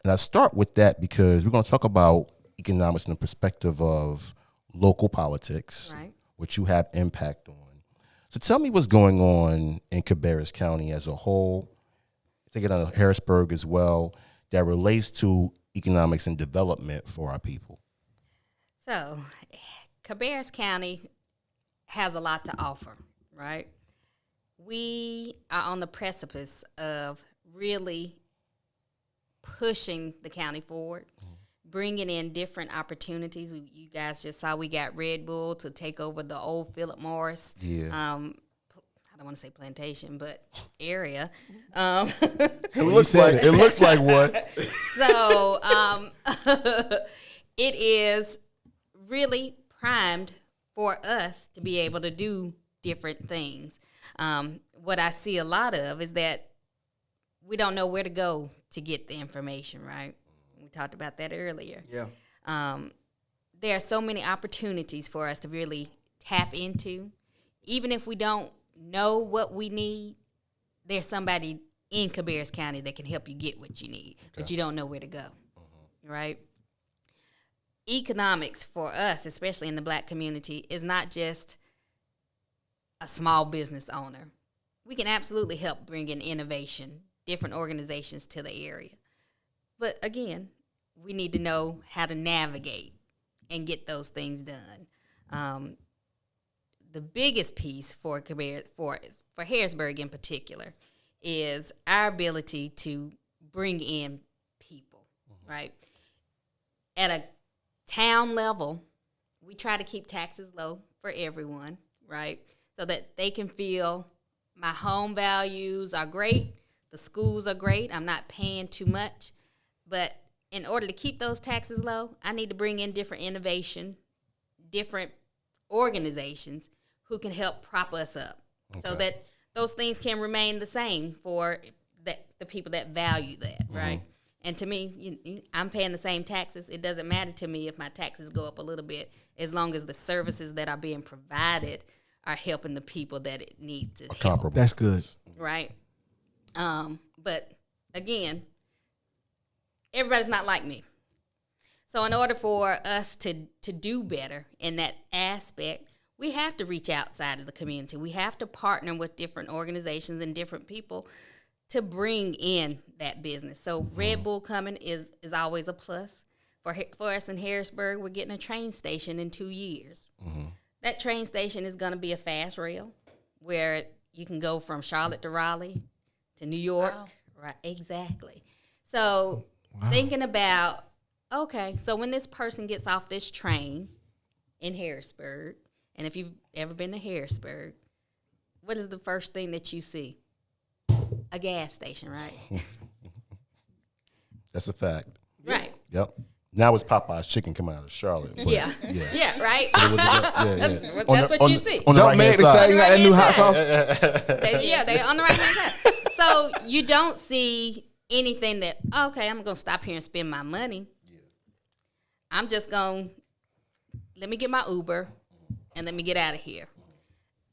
And I start with that because we're going to talk about economics from the perspective of local politics, Right. which you have impact on. So tell me what's going on in Cabarrus County as a whole, thinking of Harrisburg as well, that relates to economics and development for our people. So, Cabarrus County has a lot to offer, right? We are on the precipice of really pushing the county forward, bringing in different opportunities. You guys just saw we got Red Bull to take over the old Philip Morris. Yeah. I don't want to say plantation, but area. It looks like one. So it is really primed for us to be able to do different things. What I see a lot of is that we don't know where to go to get the information, right? We talked about that earlier. Yeah. There are so many opportunities for us to really tap into. Even if we don't know what we need, there's somebody in Cabarrus County that can help you get what you need, but you don't know where to go, right? Economics for us, especially in the black community, is not just a small business owner. We can absolutely help bring in innovation, different organizations to the area. But again, we need to know how to navigate and get those things done. The biggest piece for Harrisburg in particular is our ability to bring in people, right? At a town level, we try to keep taxes low for everyone, right? So that they can feel my home values are great, the schools are great, I'm not paying too much. But in order to keep those taxes low, I need to bring in different innovation, different organizations who can help prop us up so that those things can remain the same for the people that value that, right? And to me, I'm paying the same taxes. It doesn't matter to me if my taxes go up a little bit, as long as the services that are being provided are helping the people that it needs to help. Comparable. That's good. Right? But again, everybody's not like me. So in order for us to do better in that aspect, we have to reach outside of the community. We have to partner with different organizations and different people to bring in that business. So Red Bull coming is always a plus. For us in Harrisburg, we're getting a train station in 2 years. That train station is going to be a fast rail where you can go from Charlotte to Raleigh to New York. Wow. Right, exactly. So thinking about, okay, so when this person gets off this train in Harrisburg, and if you've ever been to Harrisburg, what is the first thing that you see? A gas station, right? That's a fact. Right. Yep. Now it's Popeye's chicken coming out of Charlotte. but Yeah, right. yeah. That's what you see. On the Don't make right-hand the side. thing got that new hot sauce. They're on the right hand side. So you don't see anything that, okay, I'm going to stop here and spend my money. I'm just going, let me get my Uber and let me get out of here.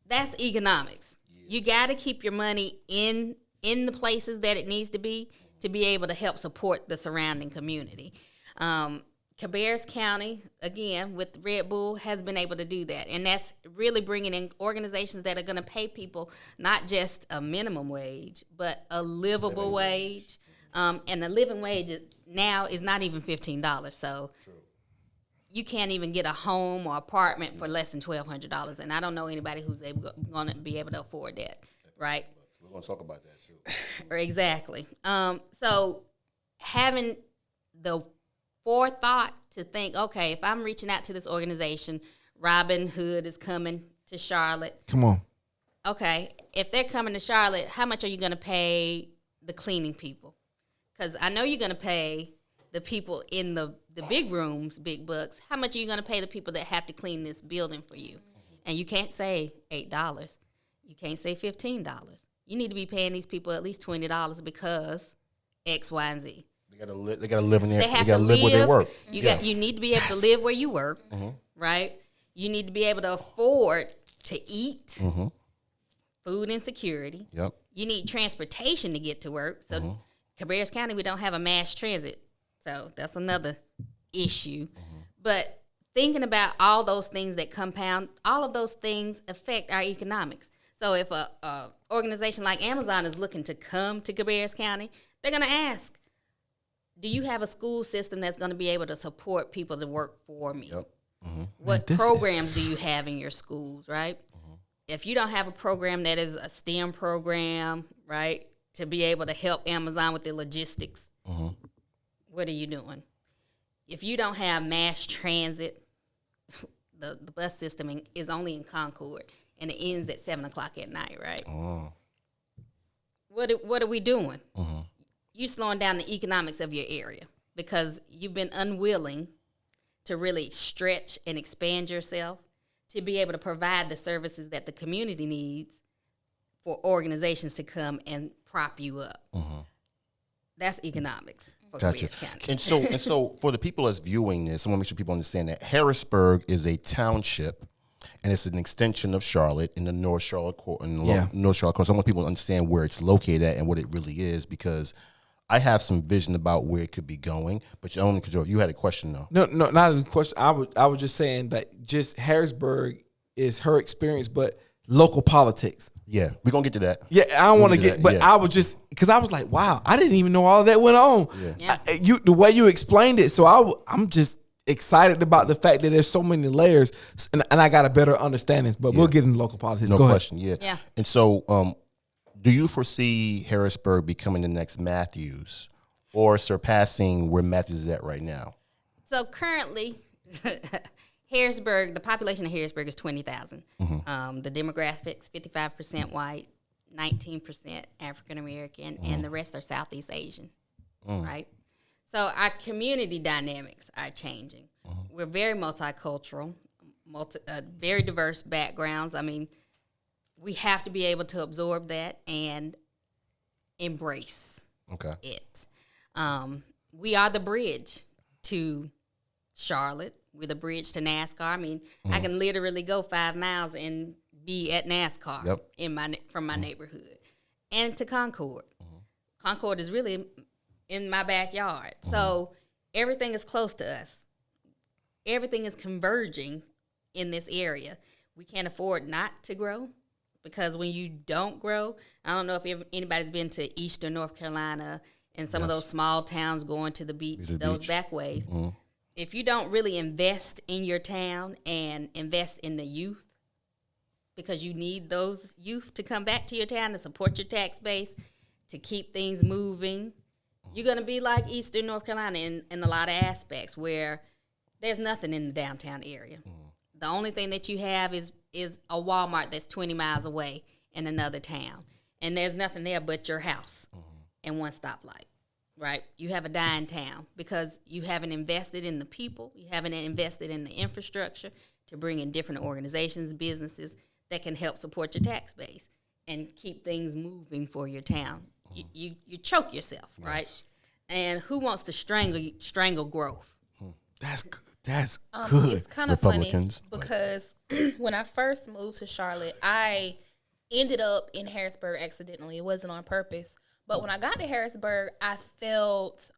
That's economics. You got to keep your money in the places that it needs to be able to help support the surrounding community. Cabarrus County, again, with Red Bull, has been able to do that. And that's really bringing in organizations that are going to pay people not just a minimum wage, but a livable wage. And the living wage now is not even $15. So you can't even get a home or apartment for less than $1,200. And I don't know anybody who's going to be able to afford that, right? We're going to talk about that, too. Exactly. So having the forethought to think, okay, if I'm reaching out to this organization, Robin Hood is coming to Charlotte. Come on. Okay, if they're coming to Charlotte, how much are you going to pay the cleaning people? Because I know you're going to pay the people in the big rooms, big bucks. How much are you going to pay the people that have to clean this building for you? And you can't say $8. You can't say $15. You need to be paying these people at least $20 because X, Y, and Z. They got to live in there. They have got to live where they work. You need to be able to live where you work, right? You need to be able to afford to eat, food insecurity. Yep. You need transportation to get to work. So Cabarrus County, we don't have a mass transit. So that's another issue. But thinking about all those things that compound, all of those things affect our economics. So if a organization like Amazon is looking to come to Cabarrus County, they're going to ask, do you have a school system that's going to be able to support people to work for me? Yep. What programs do you have in your schools, right? If you don't have a program that is a STEM program, right, to be able to help Amazon with the logistics, what are you doing? If you don't have mass transit, the bus system is only in Concord, and it ends at 7 o'clock at night, right? What are we doing? You slowing down the economics of your area because you've been unwilling to really stretch and expand yourself to be able to provide the services that the community needs for organizations to come and prop you up. That's economics for Gotcha. Cabarrus County. And so for the people that's viewing this, I want to make sure people understand that Harrisburg is a township, and it's an extension of Charlotte in the North Charlotte North Charlotte. So I want people to understand where it's located at and what it really is, because I have some vision about where it could be going, but you only because you had a question though. No, not a question. I was just saying that just Harrisburg is her experience, but local politics. Yeah, we're gonna get to that. Yeah, I don't want to get, but yeah. I was just because I was like, wow, I didn't even know all of that went on. Yeah. The way you explained it, so I'm just excited about the fact that there's so many layers, and I got a better understanding. But we'll get into local politics. No Go question. ahead. Yeah. And so, do you foresee Harrisburg becoming the next Matthews, or surpassing where Matthews is at right now? So currently, Harrisburg, the population of Harrisburg is 20,000. The demographics, 55% white, 19% African American, and the rest are Southeast Asian, right? So our community dynamics are changing. We're very multicultural. very diverse backgrounds. I mean, we have to be able to absorb that and embrace it. We are the bridge to Charlotte. We're the bridge to NASCAR. I mean, I can literally go 5 miles and be at NASCAR from my neighborhood, and to Concord. Concord is really in my backyard, so everything is close to us. Everything is converging in this area. We can't afford not to grow, because when you don't grow, I don't know if anybody's been to Eastern North Carolina and some of those small towns going to the beach, those back ways. If you don't really invest in your town and invest in the youth, because you need those youth to come back to your town to support your tax base, to keep things moving, you're going to be like Eastern North Carolina in a lot of aspects, where there's nothing in the downtown area. The only thing that you have is a Walmart that's 20 miles away in another town. And there's nothing there but your house and one stoplight, right? You have a dying town because you haven't invested in the people. You haven't invested in the infrastructure to bring in different organizations, businesses that can help support your tax base and keep things moving for your town. You choke yourself, right? And who wants to strangle growth? That's good. It's kind of funny because when I first moved to Charlotte, I ended up in Harrisburg accidentally. It wasn't on purpose. But when I got to Harrisburg, I felt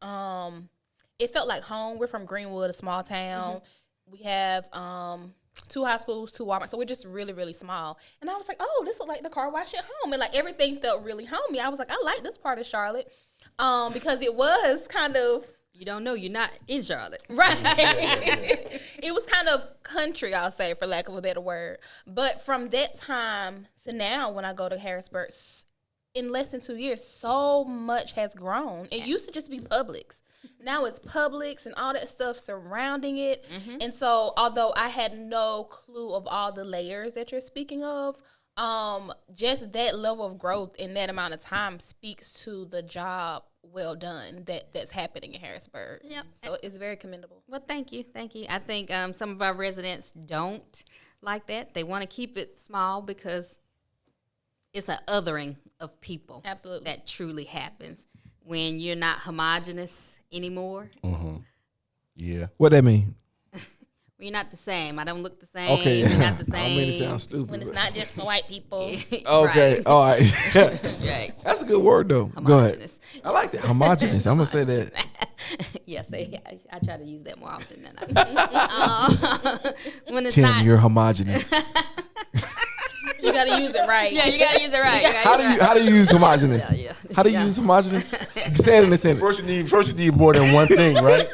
it felt like home. We're from Greenwood, a small town. We have 2 high schools, 2 Walmarts, so we're just really, really small. And I was like, oh, this is like the car wash at home. And like everything felt really homey. I was like, I like this part of Charlotte because it was kind of, you don't know, you're not in Charlotte. Right. It was kind of country, I'll say, for lack of a better word. But from that time to now, when I go to Harrisburg, in less than 2 years, so much has grown. It used to just be Publix. Now it's Publix and all that stuff surrounding it. And so, although I had no clue of all the layers that you're speaking of, just that level of growth in that amount of time speaks to the job well done that's happening in Harrisburg. Yep. So it's very commendable. Well, thank you. I think some of our residents don't like that. They want to keep it small because it's an othering of people. Absolutely. That truly happens when you're not homogenous anymore. Yeah. What that mean? When you're not the same. I don't look the same. Okay. You're not the I don't mean to same. sound stupid. When it's not just for white people. Okay. Right. All right. Right. That's a good word though. Go ahead. Homogenous. I like that. Homogenous. I'm gonna say that. Yes, I try to use that more often than I. When it's Tim, not, you're homogenous. You got to use it right. yeah, you gotta use it right. How do you use homogenous? Yeah. How do you use homogenous? Say it in a sentence. First you need more than one thing, right?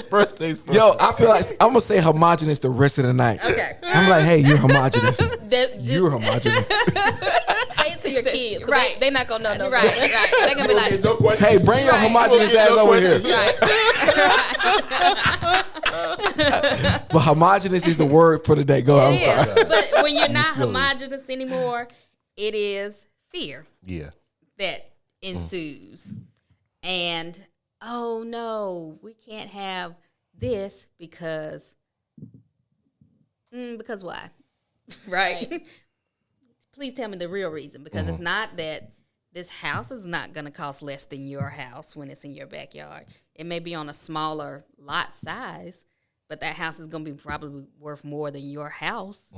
First things first. Yo, I feel like I'm gonna say homogenous the rest of the night. Okay. I'm like, hey, you're homogenous. You're Say homogenous. it to your kids. Right. They're not going to know no Right. better. Right. They're gonna be like, No question. Hey, bring your homogenous ass over here. But homogenous is the word for the day. Go. I'm yeah. sorry. But when you're not silly. homogenous anymore, it is fear Yeah. that ensues. And oh no, we can't have this because why? Right? Please tell me the real reason, because it's not that this house is not going to cost less than your house when it's in your backyard. It may be on a smaller lot size, but that house is going to be probably worth more than your house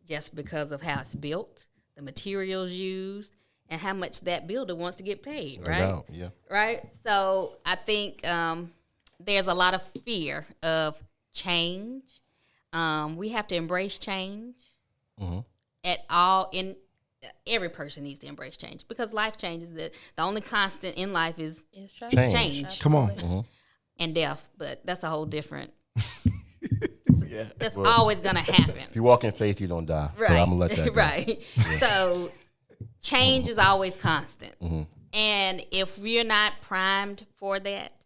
just because of how it's built, the materials used, and how much that builder wants to get paid, right? No doubt, yeah. Right? So I think there's a lot of fear of change. We have to embrace change every person needs to embrace change, because life changes. The only constant in life is change. Come on. And death, but that's a whole different. Yeah. That's always gonna happen. If you walk in faith, you don't die. Right. But I'm gonna let that go. Right. So change is always constant. And if you're not primed for that,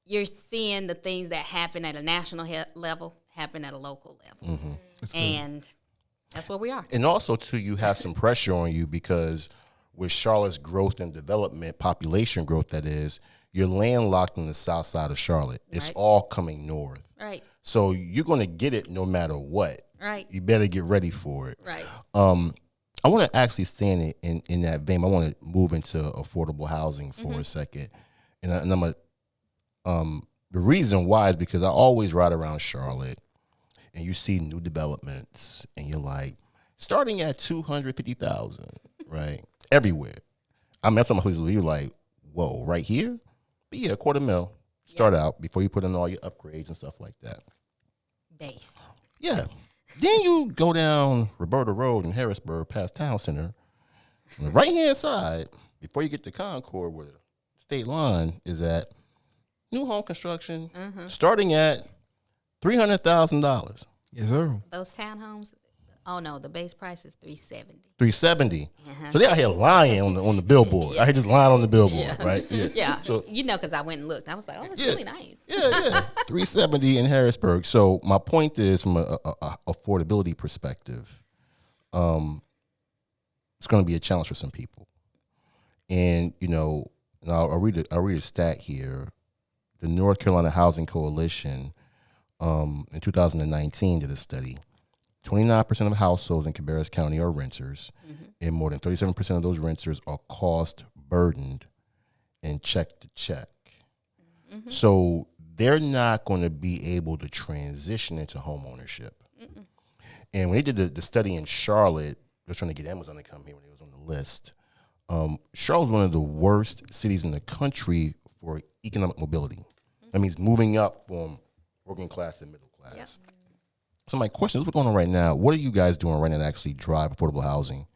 you're seeing the things that happen at a national level happen at a local level. And that's where we are. And also, too, you have some pressure on you because with Charlotte's growth and development, population growth, that is, you're landlocked on the south side of Charlotte. It's Right. all coming north. Right. So you're going to get it no matter what. Right. You better get ready for it. Right. I want to actually stay in that vein. I want to move into affordable housing for a second, and I'm a the reason why is because I always ride around Charlotte, and you see new developments, and you're like, starting at 250,000, right? Everywhere. I mean, I'm talking about places where you're like, whoa, right here? But yeah, $250,000 start out before you put in all your upgrades and stuff like that. Base. Yeah. Then you go down Roberta Road in Harrisburg past Town Center. On the right-hand side, before you get to Concord, where the state line is at, new home construction, starting at $300,000. Yes, sir. Those townhomes. Oh no, the base price is $370. $370. So they out here lying on the billboard. I hear just lying on the billboard, right? Yeah. Yeah. So, Because I went and looked. I was like, oh, it's really nice. yeah. $370 in Harrisburg. So my point is, from a affordability perspective, it's going to be a challenge for some people. And I'll read a stat here. The North Carolina Housing Coalition in 2019 did a study. 29% of households in Cabarrus County are renters, and more than 37% of those renters are cost burdened and check to check. So they're not going to be able to transition into home ownership. And when they did the study in Charlotte, they were trying to get Amazon to come here when it was on the list. Charlotte's one of the worst cities in the country for economic mobility. That means moving up from working class to middle class. Yep. So my question is, what's going on right now? What are you guys doing right now to actually drive affordable housing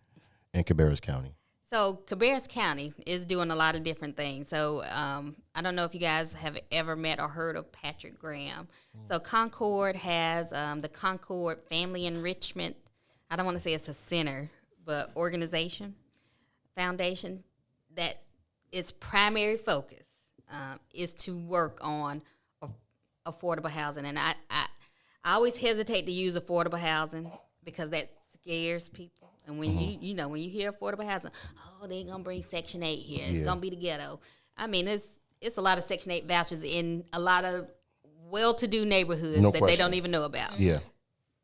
in Cabarrus County? So Cabarrus County is doing a lot of different things. So I don't know if you guys have ever met or heard of Patrick Graham. So Concord has the Concord Family Enrichment, I don't want to say it's a center, but foundation, that its primary focus is to work on affordable housing. And I always hesitate to use affordable housing because that scares people. And when when you hear affordable housing, oh, they're gonna bring Section 8 here. It's gonna be the ghetto. I mean, it's a lot of Section 8 vouchers in a lot of well-to-do neighborhoods they don't even know about. Yeah.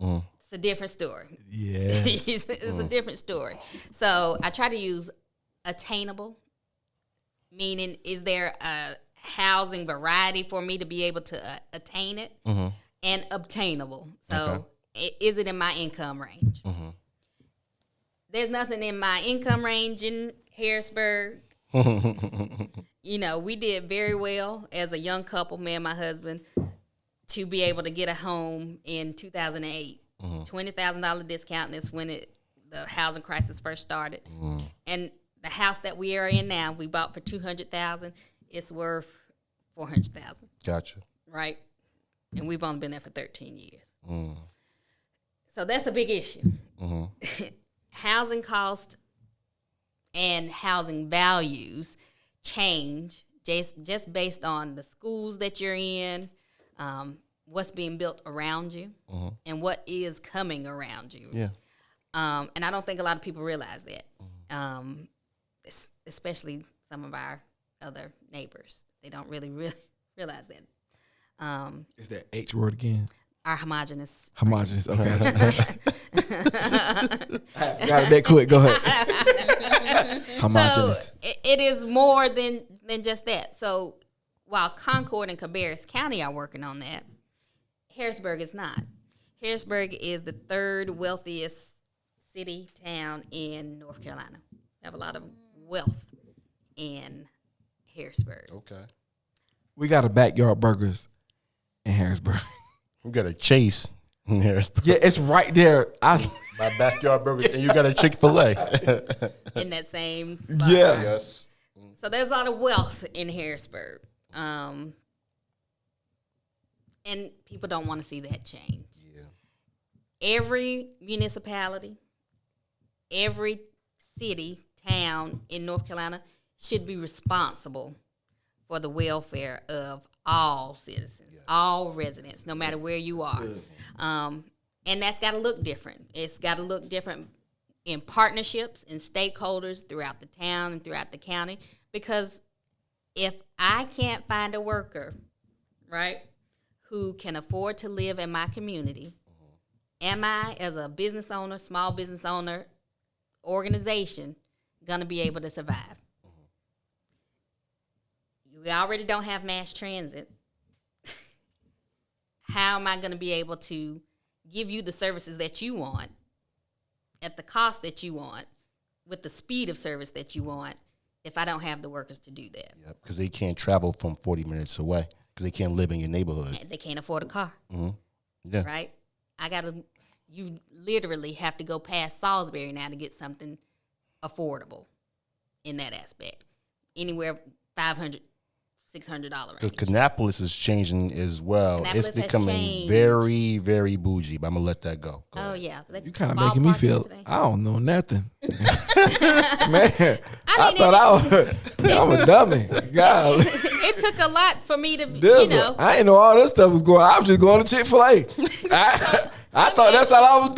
It's a different story. Yeah. It's a different story. So I try to use attainable, meaning is there a housing variety for me to be able to attain it, and obtainable. So is it in my income range? There's nothing in my income range in Harrisburg. We did very well as a young couple, me and my husband, to be able to get a home in 2008. $20,000 discount, and that's when the housing crisis first started. And the house that we are in now, we bought for $200,000. It's worth $400,000. Gotcha. Right? And we've only been there for 13 years. So that's a big issue. Housing costs and housing values change just based on the schools that you're in, what's being built around you, and what is coming around you. Yeah. And I don't think a lot of people realize that, especially some of our other neighbors. They don't really realize that. Is that H word again? Our homogenous. Homogenous, okay. I got it that quick. Go ahead. Homogenous. So it is more than just that. So while Concord and Cabarrus County are working on that, Harrisburg is not. Harrisburg is the third wealthiest city, town in North Carolina. We have a lot of wealth in Harrisburg. Okay. We got a Backyard Burgers in Harrisburg. We got a Chase in Harrisburg. Yeah, it's right there. My Backyard Burger, and you got a Chick-fil-A. In that same spot. Yeah. Yes. So there's a lot of wealth in Harrisburg. And people don't want to see that change. Yeah. Every municipality, every city, town in North Carolina should be responsible for the welfare of all citizens, all residents, no matter where you are. And that's got to look different. It's got to look different in partnerships and stakeholders throughout the town and throughout the county. Because if I can't find a worker, right, who can afford to live in my community, am I, as a business owner, small business owner, organization, going to be able to survive? We already don't have mass transit. How am I going to be able to give you the services that you want at the cost that you want with the speed of service that you want if I don't have the workers to do that? Yeah, because they can't travel from 40 minutes away because they can't live in your neighborhood. And they can't afford a car. Yeah. Right? You literally have to go past Salisbury now to get something affordable in that aspect. Anywhere $500, $600 range. Because Kannapolis is changing as well. Kannapolis It's has becoming changed. very, very bougie, but I'm going to let that go. Go Oh, ahead. yeah. You kind of making me feel, Today. I don't know nothing. Man, I I mean, thought I'm a dummy. God. It took a lot for me to, I didn't know all this stuff was going on. I was just going to Chick-fil-A. I thought that's all I was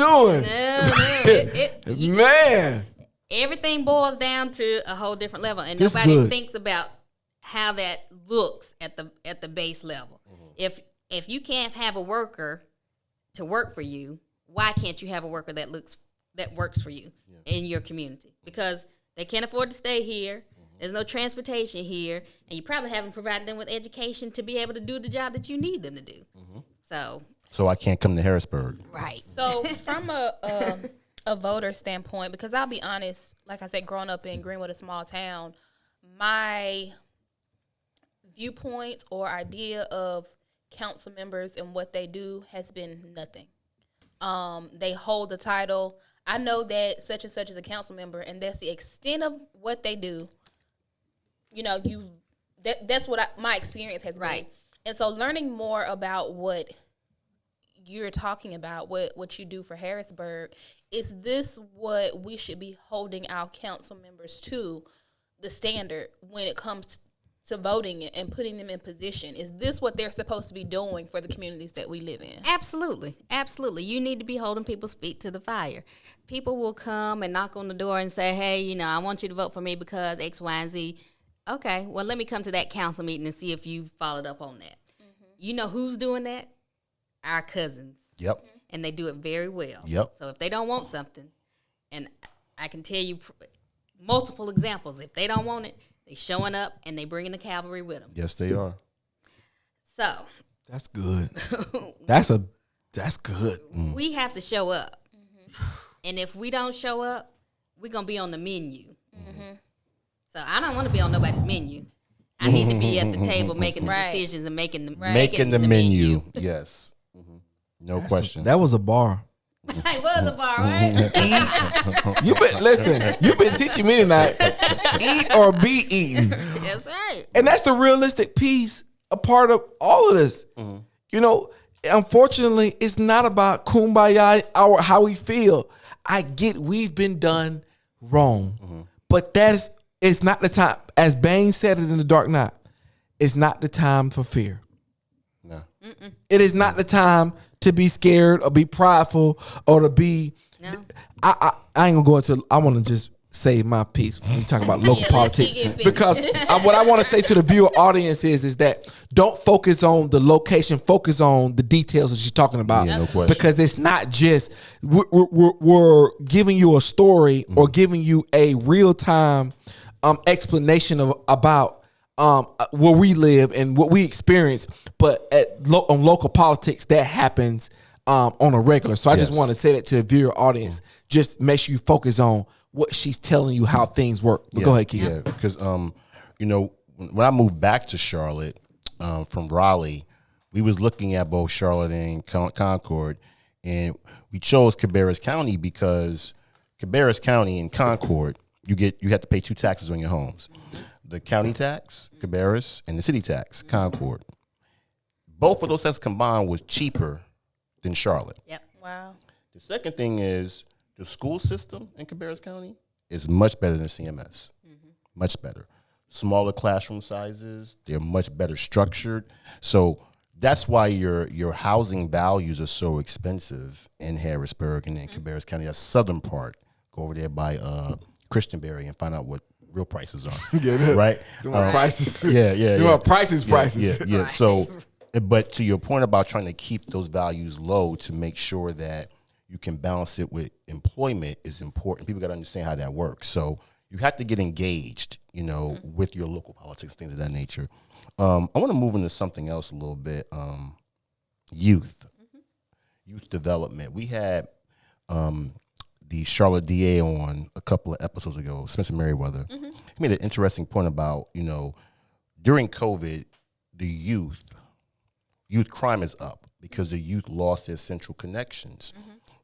doing. Man. Everything boils down to a whole different level. And This nobody good. thinks about how that looks at the base level. If you can't have a worker to work for you, why can't you have a worker that works for you in your community? Because they can't afford to stay here. There's no transportation here, and you probably haven't provided them with education to be able to do the job that you need them to do. So I can't come to Harrisburg. Right. So from a voter standpoint, because I'll be honest, like I said, growing up in Greenwood, a small town, my viewpoints or idea of council members and what they do has been nothing. They hold the title. I know that such and such is a council member, and that's the extent of what they do. That's what my experience has been. And so learning more about what you're talking about, what you do for Harrisburg, is this what we should be holding our council members to, the standard when it comes to voting and putting them in position? Is this what they're supposed to be doing for the communities that we live in? Absolutely. Absolutely. You need to be holding people's feet to the fire. People will come and knock on the door and say, hey, I want you to vote for me because X, Y, and Z. Okay, well, let me come to that council meeting and see if you followed up on that. You know who's doing that? Our cousins. Yep. And they do it very well. Yep. So if they don't want something, and I can tell you multiple examples, if they don't want it, they showing up and they bringing the cavalry with them. Yes, they are. So That's good. That's good. we have to show up. And if we don't show up, we're going to be on the menu. So I don't want to be on nobody's menu. I need to be at the table making the decisions and making the menu. Yes. No question. That was a bar. It was a bar, right? You've been teaching me tonight. Eat or be eaten. That's right. And that's the realistic piece, a part of all of this. Unfortunately, it's not about kumbaya or how we feel. I get we've been done wrong. But it's not the time. As Bane said it in The Dark Knight, it's not the time for fear. No. It is not the time to be scared or be prideful or to be. No. I ain't gonna go into. I want to just say my piece when we talk about local politics, because what I want to say to the viewer audience is that don't focus on the location, focus on the details that she's talking about. Yeah, no question. Because it's not just we're giving you a story or giving you a real time explanation about where we live and what we experience, but on local politics that happens on a regular. So I just want to say that to the viewer audience. Just make sure you focus on what she's telling you, how things work. But go ahead, Keith. Yeah, because when I moved back to Charlotte from Raleigh, we was looking at both Charlotte and Concord, and we chose Cabarrus County because Cabarrus County and Concord, you have to pay two taxes on your homes. The county tax, Cabarrus, and the city tax, Concord. Both of those taxes combined was cheaper than Charlotte. Yep. Wow. The second thing is the school system in Cabarrus County is much better than CMS. Much better. Smaller classroom sizes. They're much better structured. So that's why your housing values are so expensive in Harrisburg and in Cabarrus County. That southern part. Go over there by Christianberry and find out what real prices are. Right? Prices. Yeah. Prices. Yeah. So But to your point about trying to keep those values low to make sure that you can balance it with employment is important. People got to understand how that works. So you have to get engaged, with your local politics, things of that nature. I want to move into something else a little bit. Youth development. We had the Charlotte DA on a couple of episodes ago, Spencer Merriweather. He made an interesting point about, during COVID, the youth crime is up because the youth lost their central connections.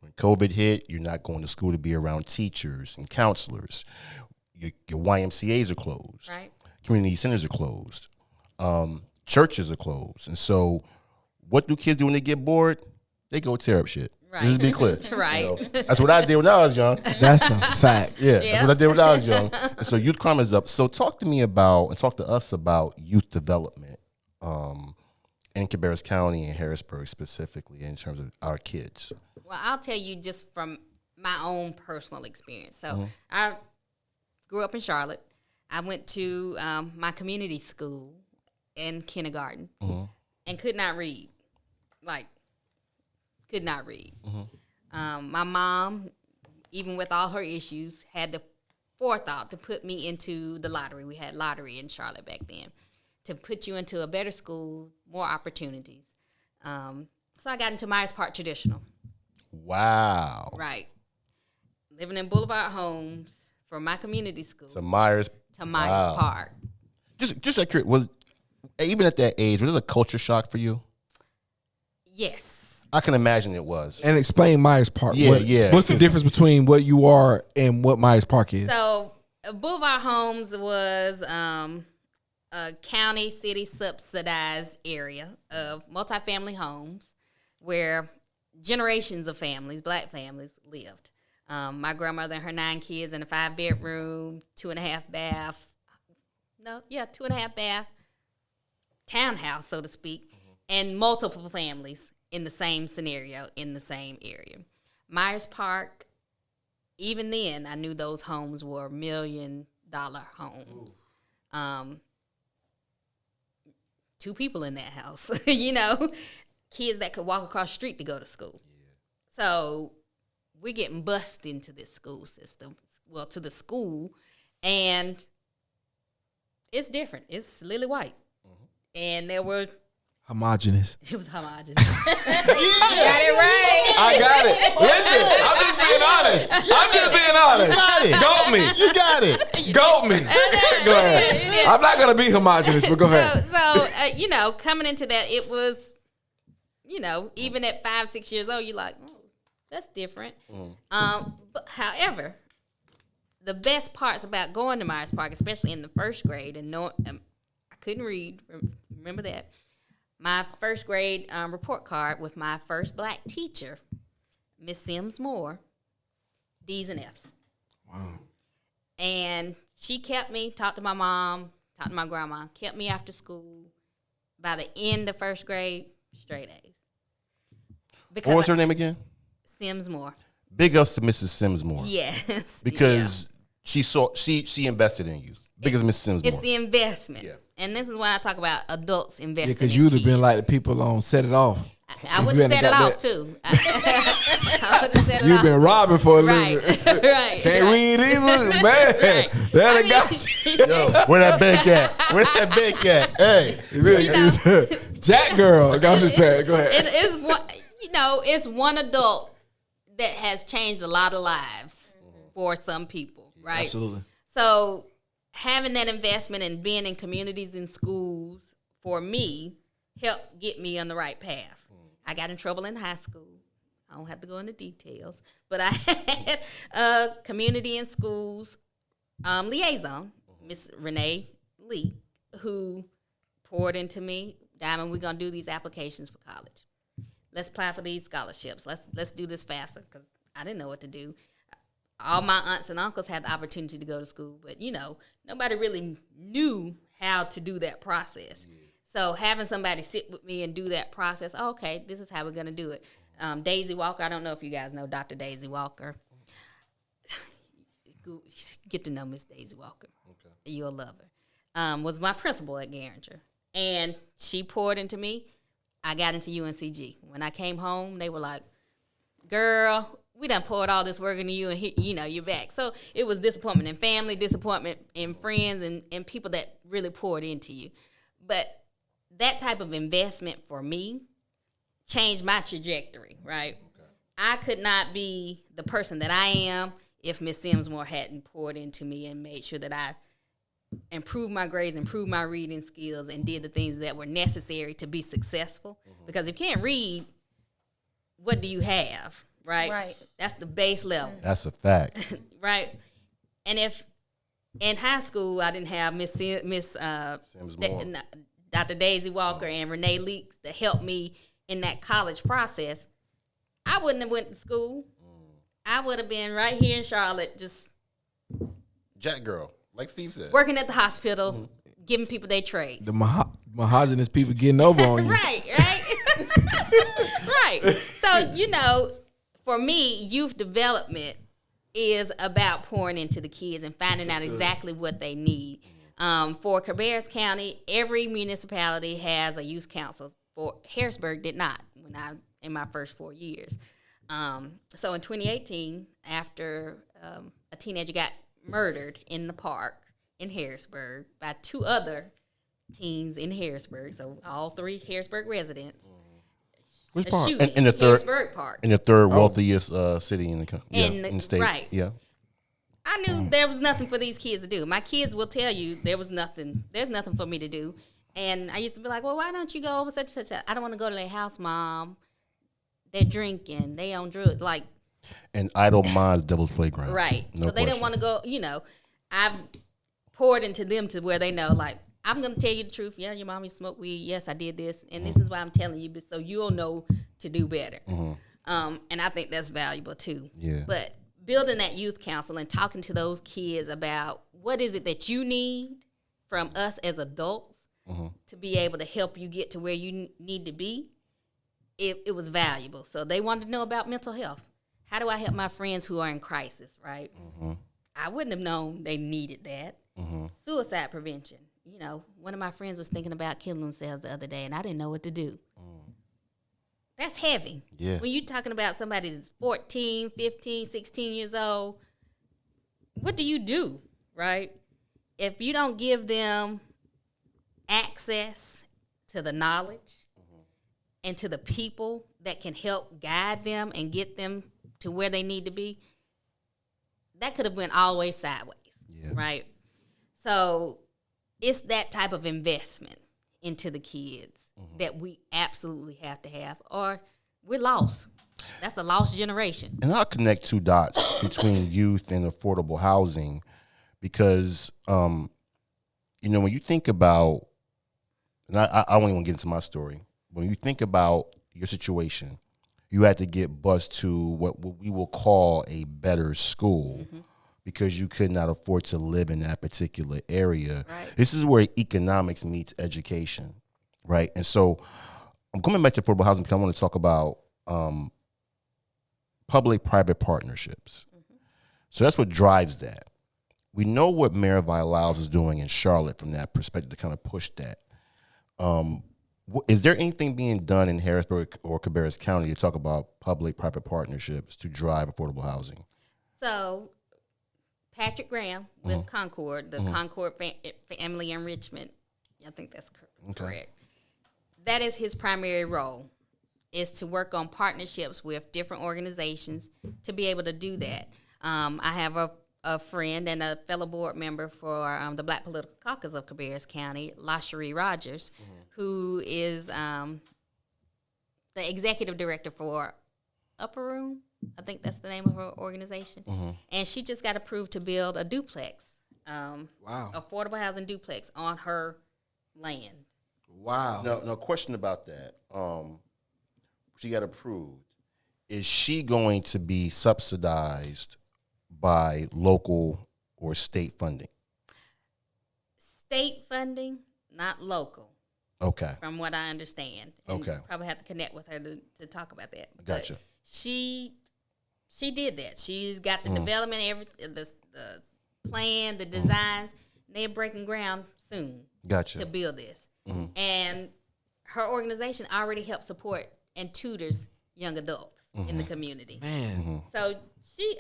When COVID hit, you're not going to school to be around teachers and counselors. Your YMCAs are closed. Right. Community centers are closed. Churches are closed. And so what do kids do when they get bored? They go tear up shit. Right. Just to be clear. Right. That's what I did when I was young. That's a fact. Yeah, that's what I did when I was young. And so youth crime is up. So talk to me about, and talk to us about youth development in Cabarrus County and Harrisburg specifically in terms of our kids. Well, I'll tell you just from my own personal experience. So I grew up in Charlotte. I went to my community school in kindergarten and could not read. Could not read. My mom, even with all her issues, had the forethought to put me into the lottery. We had lottery in Charlotte back then, to put you into a better school, more opportunities. So I got into Myers Park Traditional. Wow. Right. Living in Boulevard Homes from my community school So Myers Park. Just like was even at that age, was it a culture shock for you? Yes. I can imagine it was. And explain Myers Park. Yeah. What's the difference between what you are and what Myers Park is? So Boulevard Homes was a county, city subsidized area of multifamily homes where generations of families, black families, lived. My grandmother and her 9 kids in a 5-bedroom, 2.5 bath. 2.5 bath townhouse, so to speak, and multiple families in the same scenario in the same area. Myers Park, even then, I knew those homes were $1 million homes. 2 people in that house, kids that could walk across the street to go to school. So we're getting bussed into this school system, to the school, and it's different. It's lily white. And there were... Homogenous. It was homogenous. Got it right. I got it. Listen, I'm just being honest. Goat me. You got it. Goat me. Go ahead. I'm not going to be homogenous, but go ahead. So coming into that, it was, even at 5-6 years old, you're like, oh, that's different. But however, the best parts about going to Myers Park, especially in the first grade, and I couldn't read, remember that. My first grade report card with my first black teacher, Miss Sims Moore, D's and F's. Wow. And she kept me, talked to my mom, talked to my grandma, kept me after school. By the end of first grade, straight A's. Because What was her name again? Sims Moore. Big ups to Mrs. Sims Moore. Yes. Because she invested in you. Big as Mrs. Sims Moore. It's the investment. Yeah. And this is why I talk about adults investing. Yeah, because in you'd have kids. been like the people on Set It Off. I would have set it off too. I would have set it You've off. been robbing for a Right, living. right. Can't read either, man. Right. That I got you. Where that bank at? Where that bank at? Hey. Jack girl. I'm just playing. Go ahead. It is one, it's one adult that has changed a lot of lives for some people, right? Absolutely. So having that investment and being in communities and schools for me helped get me on the right path. I got in trouble in high school. I don't have to go into details, but I had a community and schools liaison, Miss Renee Lee, who poured into me, Diamond, we're going to do these applications for college. Let's apply for these scholarships. Let's do this faster, because I didn't know what to do. All my aunts and uncles had the opportunity to go to school, but, nobody really knew how to do that process. So having somebody sit with me and do that process, okay, this is how we're going to do it. Daisy Walker, I don't know if you guys know Dr. Daisy Walker. Get to know Miss Daisy Walker. Okay. You'll love her. Was my principal at Garinger. And she poured into me I got into UNCG. When I came home, they were like, girl, we done poured all this work into you and you're back. So it was disappointment in family, disappointment in friends and people that really poured into you. But that type of investment for me changed my trajectory, right? Okay. I could not be the person that I am if Miss Simsmore hadn't poured into me and made sure that I improved my grades, improved my reading skills, and did the things that were necessary to be successful. Mm-hmm. Because if you can't read, what do you have, right? Right. That's the base level. That's a fact. Right. And if in high school I didn't have Miss Dr. Daisy Walker and Renee Leaks to help me in that college process, I wouldn't have went to school. I would have been right here in Charlotte, just Jack girl, like Steve said, working at the hospital, giving people their trades. The mahoganyous people getting over on you. Right. Right. So, for me, youth development is about pouring into the kids and finding out exactly what they need. For Cabarrus County, every municipality has a youth council. For Harrisburg did not in my first 4 years. So in 2018, after a teenager got murdered in the park in Harrisburg by two other teens in Harrisburg, so all three Harrisburg residents. Which park? In the third Harrisburg Park. In the third wealthiest city in the in the state. Right. Yeah. I knew there was nothing for these kids to do. My kids will tell you there's nothing for me to do. And I used to be like, well, why don't you go over such and such? I don't want to go to their house, Mom. They're drinking. They on drugs. Like, and idle minds, devil's playground. Right. No so they didn't want to go, I've poured into them to where they know, like, I'm going to tell you the truth. Yeah, your mom used to smoke weed. Yes, I did this. And this is why I'm telling you, so you'll know to do better. And I think that's valuable, too. Yeah. But building that youth council and talking to those kids about what is it that you need from us as adults to be able to help you get to where you need to be, it was valuable. So they wanted to know about mental health. How do I help my friends who are in crisis, right? I wouldn't have known they needed that. Suicide prevention. One of my friends was thinking about killing themselves the other day, and I didn't know what to do. That's heavy. Yeah. When you're talking about somebody that's 14, 15, 16 years old, what do you do, right? If you don't give them access to the knowledge and to the people that can help guide them and get them to where they need to be, that could have went all the way sideways, right? So it's that type of investment into the kids that we absolutely have to have, or we're lost. That's a lost generation. And I'll connect two dots between youth and affordable housing because, when you think about, and I don't even want to get into my story, when you think about your situation, you had to get bused to what we will call a better school because you could not afford to live in that particular area. Right. This is where economics meets education, right? And so I'm coming back to affordable housing because I want to talk about public-private partnerships. So that's what drives that. We know what Mayor Vilas is doing in Charlotte from that perspective to kind of push that. Is there anything being done in Harrisburg or Cabarrus County to talk about public-private partnerships to drive affordable housing? So Patrick Graham with Concord, the Concord Family Enrichment, I think that's correct. That is his primary role, is to work on partnerships with different organizations to be able to do that. I have a friend and a fellow board member for the Black Political Caucus of Cabarrus County, LaSherie Rogers, who is the executive director for Upper Room. I think that's the name of her organization. And she just got approved to build a duplex, affordable housing duplex on her land. Wow. No question about that. She got approved. Is she going to be subsidized by local or state funding? State funding, not local. Okay. From what I understand. And Okay. probably have to connect with her to talk about that. Gotcha. But she did that. She's got the development, the plan, the designs. They're breaking ground soon. Gotcha. To build this. And her organization already helps support and tutors young adults in the community. Man. So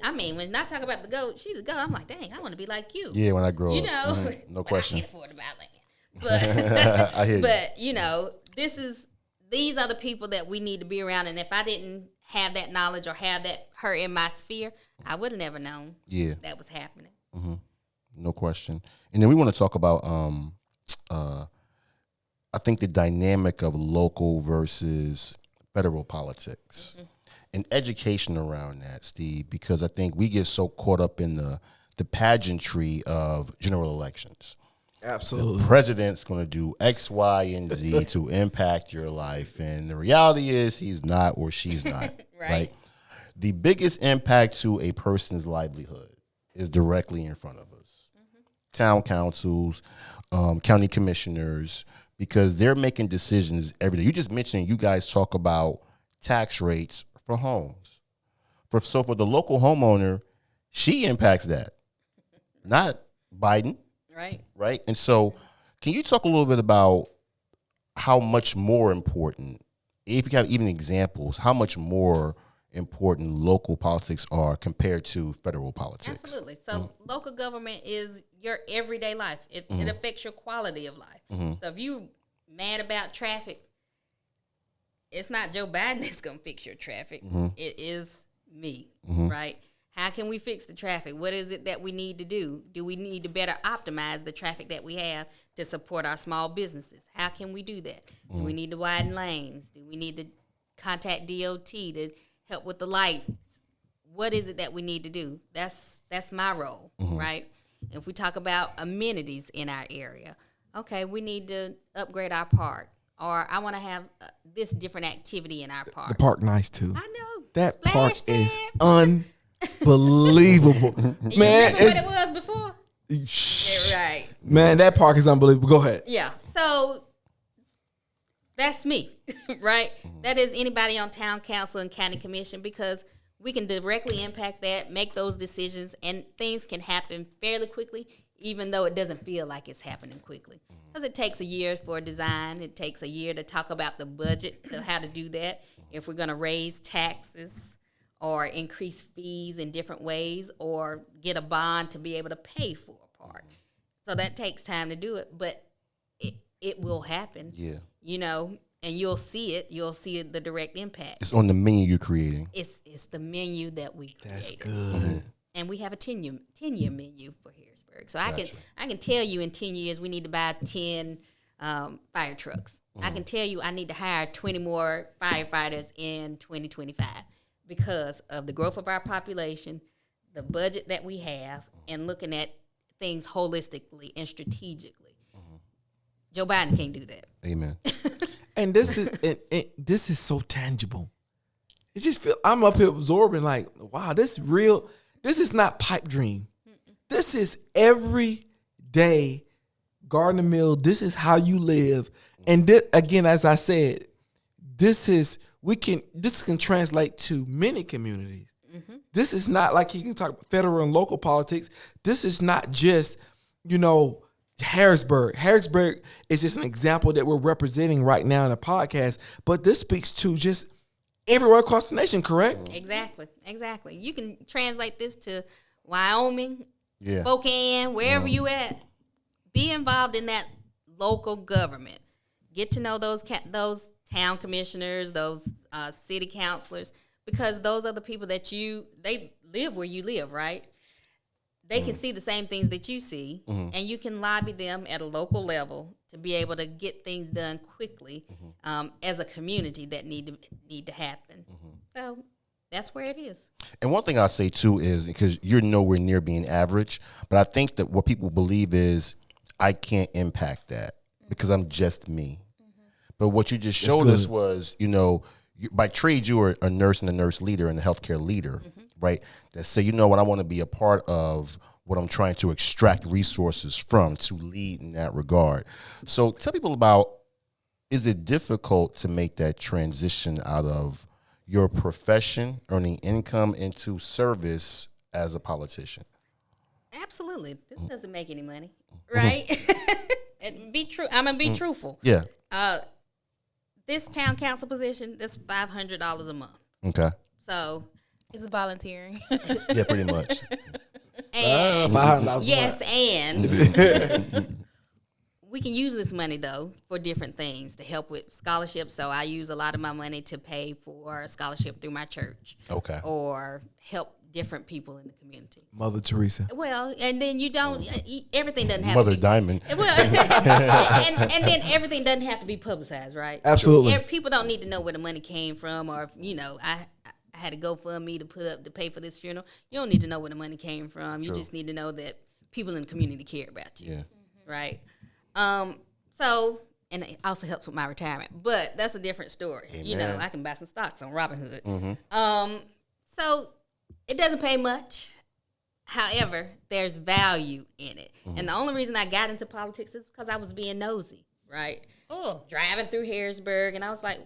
when I talk about the GOAT, she's the GOAT. I'm like, dang, I want to be like you. Yeah, when I grow up. You know, No but question. I can't afford to buy land. I hear you. But these are the people that we need to be around. And if I didn't have that knowledge or have her in my sphere, I would have never known that was happening. No question. And then we want to talk about, I think, the dynamic of local versus federal politics and education around that, Steve, because I think we get so caught up in the pageantry of general elections. Absolutely. The president's going to do X, Y, and Z to impact your life. And the reality is he's not or she's not. right? The biggest impact to a person's livelihood is directly in front of us. Town councils, county commissioners, because they're making decisions every day. You just mentioned you guys talk about tax rates for homes. So for the local homeowner, she impacts that, not Biden. Right. And so can you talk a little bit about how much more important, if you have even examples, how much more important local politics are compared to federal politics? Absolutely. So local government is your everyday life. It affects your quality of life. So if you mad about traffic, it's not Joe Biden that's going to fix your traffic. It is me, right? How can we fix the traffic? What is it that we need to do? Do we need to better optimize the traffic that we have to support our small businesses? How can we do that? Do we need to widen lanes? Do we need to contact DOT to help with the lights? What is it that we need to do? That's my role, right? If we talk about amenities in our area, okay, we need to upgrade our park, or I want to have this different activity in our park. The park nice too. I know. That Splash park pad. is unbelievable. You Man, remember what it was before? Yeah, right. Man, that park is unbelievable. Go ahead. Yeah. So that's me, right? That is anybody on town council and county commission, because we can directly impact that, make those decisions, and things can happen fairly quickly, even though it doesn't feel like it's happening quickly. Because it takes a year for a design. It takes a year to talk about the budget, to how to do that. If we're going to raise taxes or increase fees in different ways, or get a bond to be able to pay for a park. So that takes time to do it, but it will happen. Yeah. You know, and you'll see it. You'll see the direct impact. It's on the menu you're creating. It's the menu that we created. That's good. And we have a 10-year menu for Harrisburg. So I can tell you in 10 years we need to buy 10 fire trucks. I can tell you I need to hire 20 more firefighters in 2025 because of the growth of our population, the budget that we have, and looking at things holistically and strategically. Joe Biden can't do that. Amen. And this is so tangible. It just feel I'm up here absorbing like, wow, this is real. This is not pipe dream. This is every day Gardner Mill. This is how you live. And again, as I said, this can translate to many communities. This is not like you can talk about federal and local politics. This is not just, Harrisburg. Harrisburg is just an example that we're representing right now in a podcast, but this speaks to just everywhere across the nation, correct? Exactly. You can translate this to Wyoming, Yeah. Spokane, wherever you at. Be involved in that local government. Get to know those town commissioners, those city councilors, because those are the people that they live where you live, right? They can see the same things that you see, and you can lobby them at a local level to be able to get things done quickly as a community that need to happen. So that's where it is. And one thing I'll say, too, is because you're nowhere near being average, but I think that what people believe is I can't impact that because I'm just me. But what you just showed us was, by trade, you are a nurse and a nurse leader and a healthcare leader, right? That say, what I want to be a part of what I'm trying to extract resources from to lead in that regard. So tell people about, is it difficult to make that transition out of your profession, earning income, into service as a politician? Absolutely. This doesn't make any money, right? And be true. I'm going to be truthful. Yeah. this town council position, that's $500 a month. Okay. So, It's volunteering. Yeah, pretty much. and $500 yes, and we can use this money though for different things to help with scholarships. So I use a lot of my money to pay for a scholarship through my church. Okay. Or help different people in the community. Mother Teresa. Well, and then you don't. Everything doesn't have Mother to be, Diamond. Well, and then everything doesn't have to be publicized, right? Absolutely. People don't need to know where the money came from, or if, I had to GoFundMe to put up to pay for this funeral. You don't need to know where the money came from. You just need to know that people in the community care about you, right? So, and it also helps with my retirement, but that's a different story. Amen. I can buy some stocks on Robinhood. So it doesn't pay much. However, there's value in it. And the only reason I got into politics is because I was being nosy, right? Driving through Harrisburg, and I was like,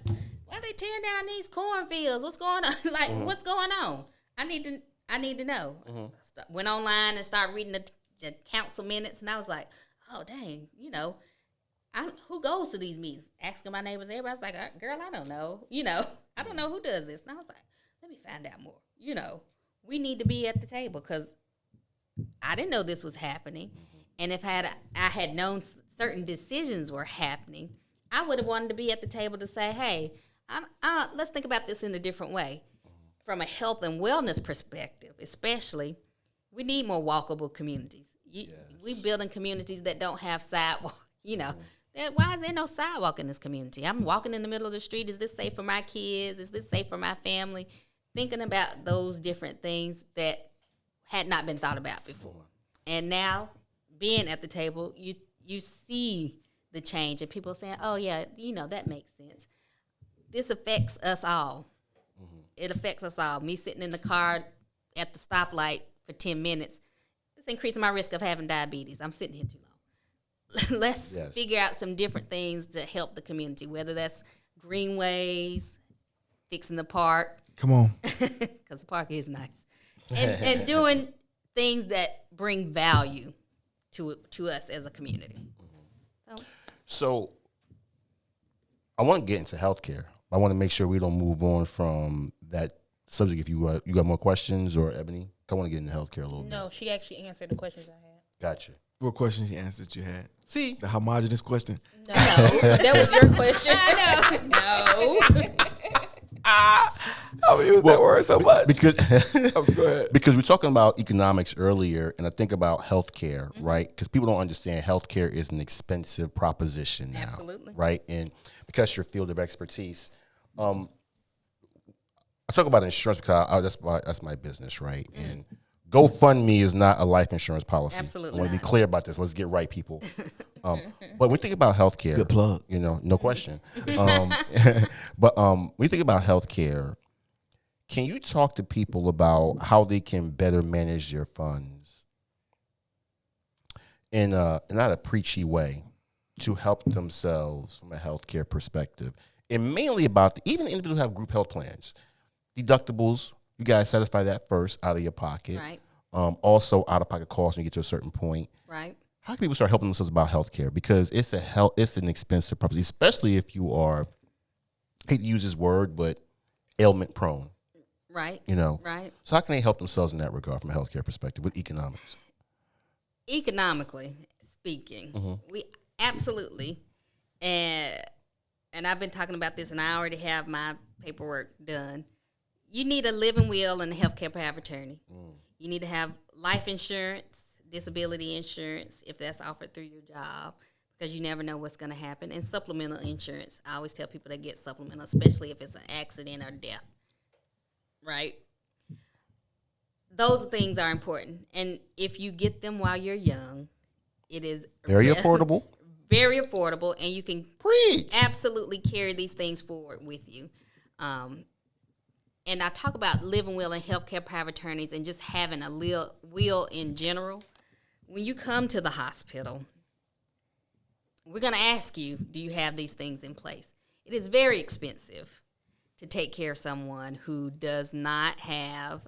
why are they tearing down these cornfields? What's going on? What's going on? I need to know. Went online and started reading the council minutes, and I was like, oh, dang, who goes to these meetings? Asking my neighbors, everybody's like, girl, I don't know. I don't know who does this. And I was like, let me find out more. We need to be at the table because I didn't know this was happening. And if I had known certain decisions were happening, I would have wanted to be at the table to say, hey, let's think about this in a different way. From a health and wellness perspective, especially, we need more walkable communities. We building communities that don't have sidewalk, Why is there no sidewalk in this community? I'm walking in the middle of the street. Is this safe for my kids? Is this safe for my family? Thinking about those different things that had not been thought about before. And now, being at the table, you see the change. And people saying, oh, yeah, that makes sense. This affects us all. It affects us all. Me sitting in the car at the stoplight for 10 minutes, it's increasing my risk of having diabetes. I'm sitting here too long. Let's figure out some different things to help the community, whether that's greenways, fixing the park. Come on. Because the park is nice. And doing things that bring value to us as a community. So I want to get into healthcare. I want to make sure we don't move on from that subject. If you got more questions, or Ebony, I want to get into healthcare a little bit. No, she actually answered the questions I had. Gotcha. What questions you answered you had? See, The homogenous question. No, that was your question. No. I use that word so much. because Go ahead. because we're talking about economics earlier, and I think about healthcare, right? Because people don't understand healthcare is an expensive proposition now, Absolutely. right? And because your field of expertise, I talk about insurance because that's my business, right? And GoFundMe is not a life insurance policy. Absolutely I want to be not. clear about this. Let's get right, people. But when we think about healthcare, Good plug. no question. But when you think about healthcare, can you talk to people about how they can better manage their funds in not a preachy way to help themselves from a healthcare perspective? And mainly about even individuals who have group health plans, deductibles. You guys satisfy that first out of your pocket. Right. Also, out of pocket costs when you get to a certain point. Right. How can people start helping themselves about healthcare? Because it's an expensive proposition, especially if you are, I hate to use this word, but ailment prone. Right. Right. So how can they help themselves in that regard from a healthcare perspective with economics? Economically speaking, we absolutely, and I've been talking about this, and I already have my paperwork done. You need a living will and a healthcare power of attorney. You need to have life insurance, disability insurance, if that's offered through your job, because you never know what's going to happen, and supplemental insurance. I always tell people to get supplemental, especially if it's an accident or death, right? Those things are important, and if you get them while you're young, it is Very affordable. very affordable, and you can Preach. absolutely carry these things forward with you. And I talk about living will and healthcare power of attorneys and just having a will in general. When you come to the hospital, we're going to ask you, do you have these things in place? It is very expensive to take care of someone who does not have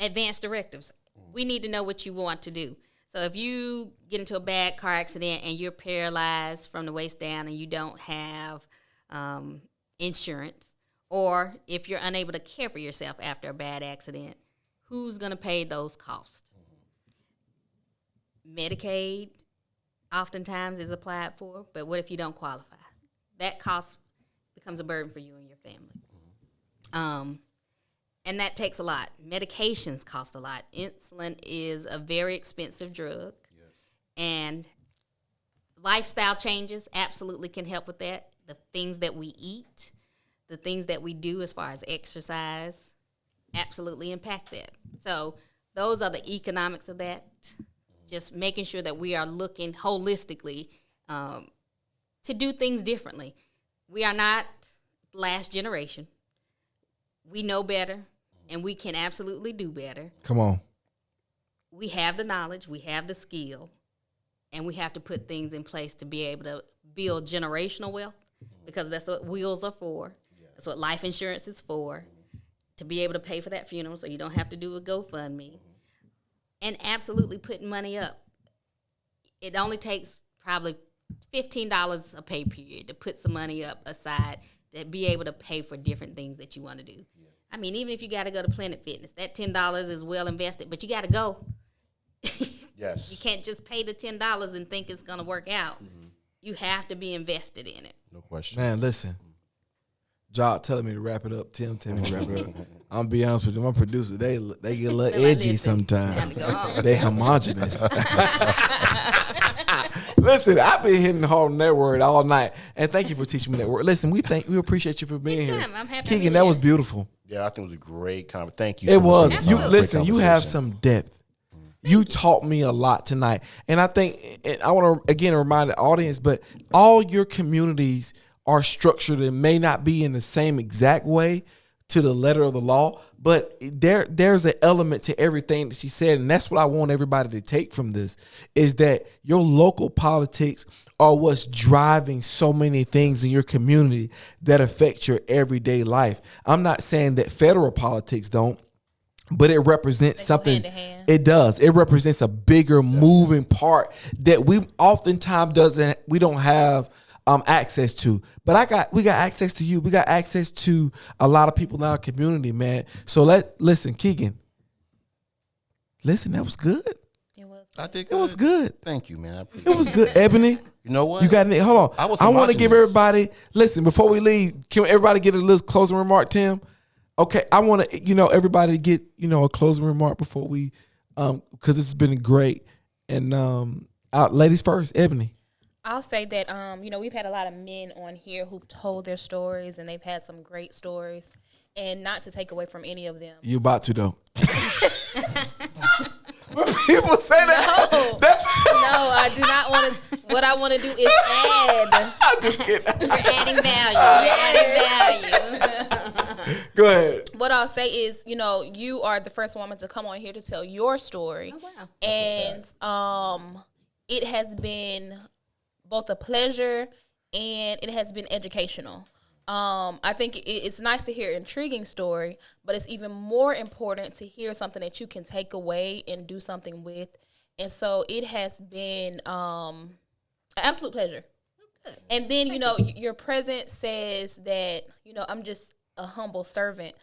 advanced directives. We need to know what you want to do. So if you get into a bad car accident and you're paralyzed from the waist down and you don't have insurance, or if you're unable to care for yourself after a bad accident, who's going to pay those costs? Medicaid oftentimes is applied for, but what if you don't qualify? That cost becomes a burden for you and your family. And that takes a lot. Medications cost a lot. Insulin is a very expensive drug. Yes. And lifestyle changes absolutely can help with that. The things that we eat, the things that we do as far as exercise, absolutely impact that. So those are the economics of that. Just making sure that we are looking holistically to do things differently. We are not last generation. We know better, and we can absolutely do better. Come on. We have the knowledge, we have the skill, and we have to put things in place to be able to build generational wealth, because that's what wills are for. Yes. That's what life insurance is for, to be able to pay for that funeral so you don't have to do a GoFundMe. And absolutely putting money up. It only takes probably $15 a pay period to put some money up aside to be able to pay for different things that you want to do. Yeah. I mean, even if you got to go to Planet Fitness, that $10 is well invested, but you got to go. Yes. You can't just pay the $10 and think it's going to work out. Mm-hmm. You have to be invested in it. No question. Man, listen. Job telling me to wrap it up. Tim telling me to wrap it up. I'm gonna be honest with you. My producers, they get a little edgy sometimes. They homogenous. Listen, I've been hitting hard that word all night, and thank you for teaching me that word. Listen, we appreciate you for being here. I'm happy. Keegan, that was beautiful. Yeah, I think it was a great conversation. Thank you. It was. You great listen. You have some depth. You taught me a lot tonight, and I think, and I want to again remind the audience, but all your communities are structured and may not be in the same exact way to the letter of the law, but there's an element to everything that she said, and that's what I want everybody to take from this, is that your local politics are what's driving so many things in your community that affect your everyday life. I'm not saying that federal politics don't, but it represents something. It does. It represents a bigger moving part that we oftentimes we don't have access to. But we got access to you. We got access to a lot of people in our community, man. So let's listen, Keegan. Listen, that was good. It was. I did good. It was good. Thank you, man. I appreciate it was good. Ebony, you know what? You got it. Hold on. I want to give everybody. Listen, before we leave, can everybody get a little closing remark, Tim? Okay, I want to, everybody to get, a closing remark before we, because this has been great. And ladies first, Ebony. I'll say that, we've had a lot of men on here who've told their stories, and they've had some great stories. And not to take away from any of them. You about to, though. When people say that. No, I do not want to. What I want to do is add. I'm just kidding. You're adding value. Go ahead. What I'll say is, you are the first woman to come on here to tell your story. Oh, wow. And it has been both a pleasure and it has been educational. I think it's nice to hear an intriguing story, but it's even more important to hear something that you can take away and do something with. And so it has been an absolute pleasure. Good. And then, your presence says that, I'm just a humble servant,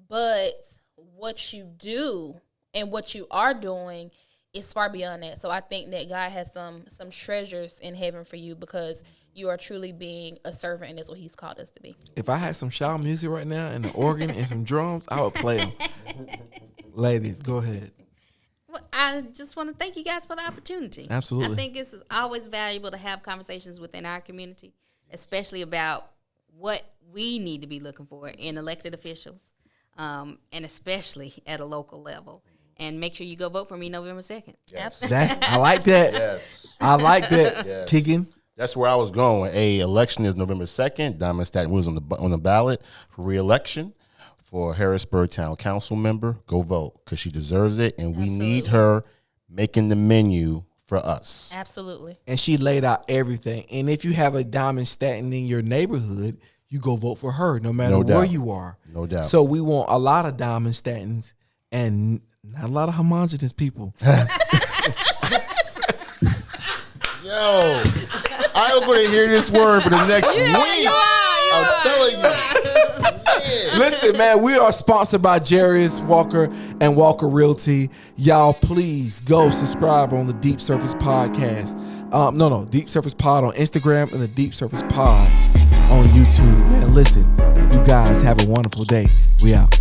but what you do and what you are doing is far beyond that. So I think that God has some treasures in heaven for you, because you are truly being a servant, and that's what he's called us to be. If I had some shout music right now and an organ and some drums, I would play them. Ladies, go ahead. Well, I just want to thank you guys for the opportunity. Absolutely. I think it's always valuable to have conversations within our community, especially about what we need to be looking for in elected officials, and especially at a local level. And make sure you go vote for me November 2nd. Yes. I like that. Yes. I like that. Yes. Keegan. That's where I was going. Election is November 2nd. Diamond Staten was on the ballot for re-election for Harrisburg Town Council member. Go vote, because she deserves it, and we need her making the menu for us. Absolutely. And she laid out everything. And if you have a Diamond Staten in your neighborhood, you go vote for her, no matter where you are. No doubt. So we want a lot of Diamond Statens and not a lot of homogenous people. Yo, I'm going to hear this word for the next week. I'm telling you. Listen, man, we are sponsored by Jarius Walker and Walker Realty. Y'all, please go subscribe on the Deep Surface Podcast. Deep Surface Pod on Instagram and the Deep Surface Pod on YouTube. Man, listen, you guys have a wonderful day. We out.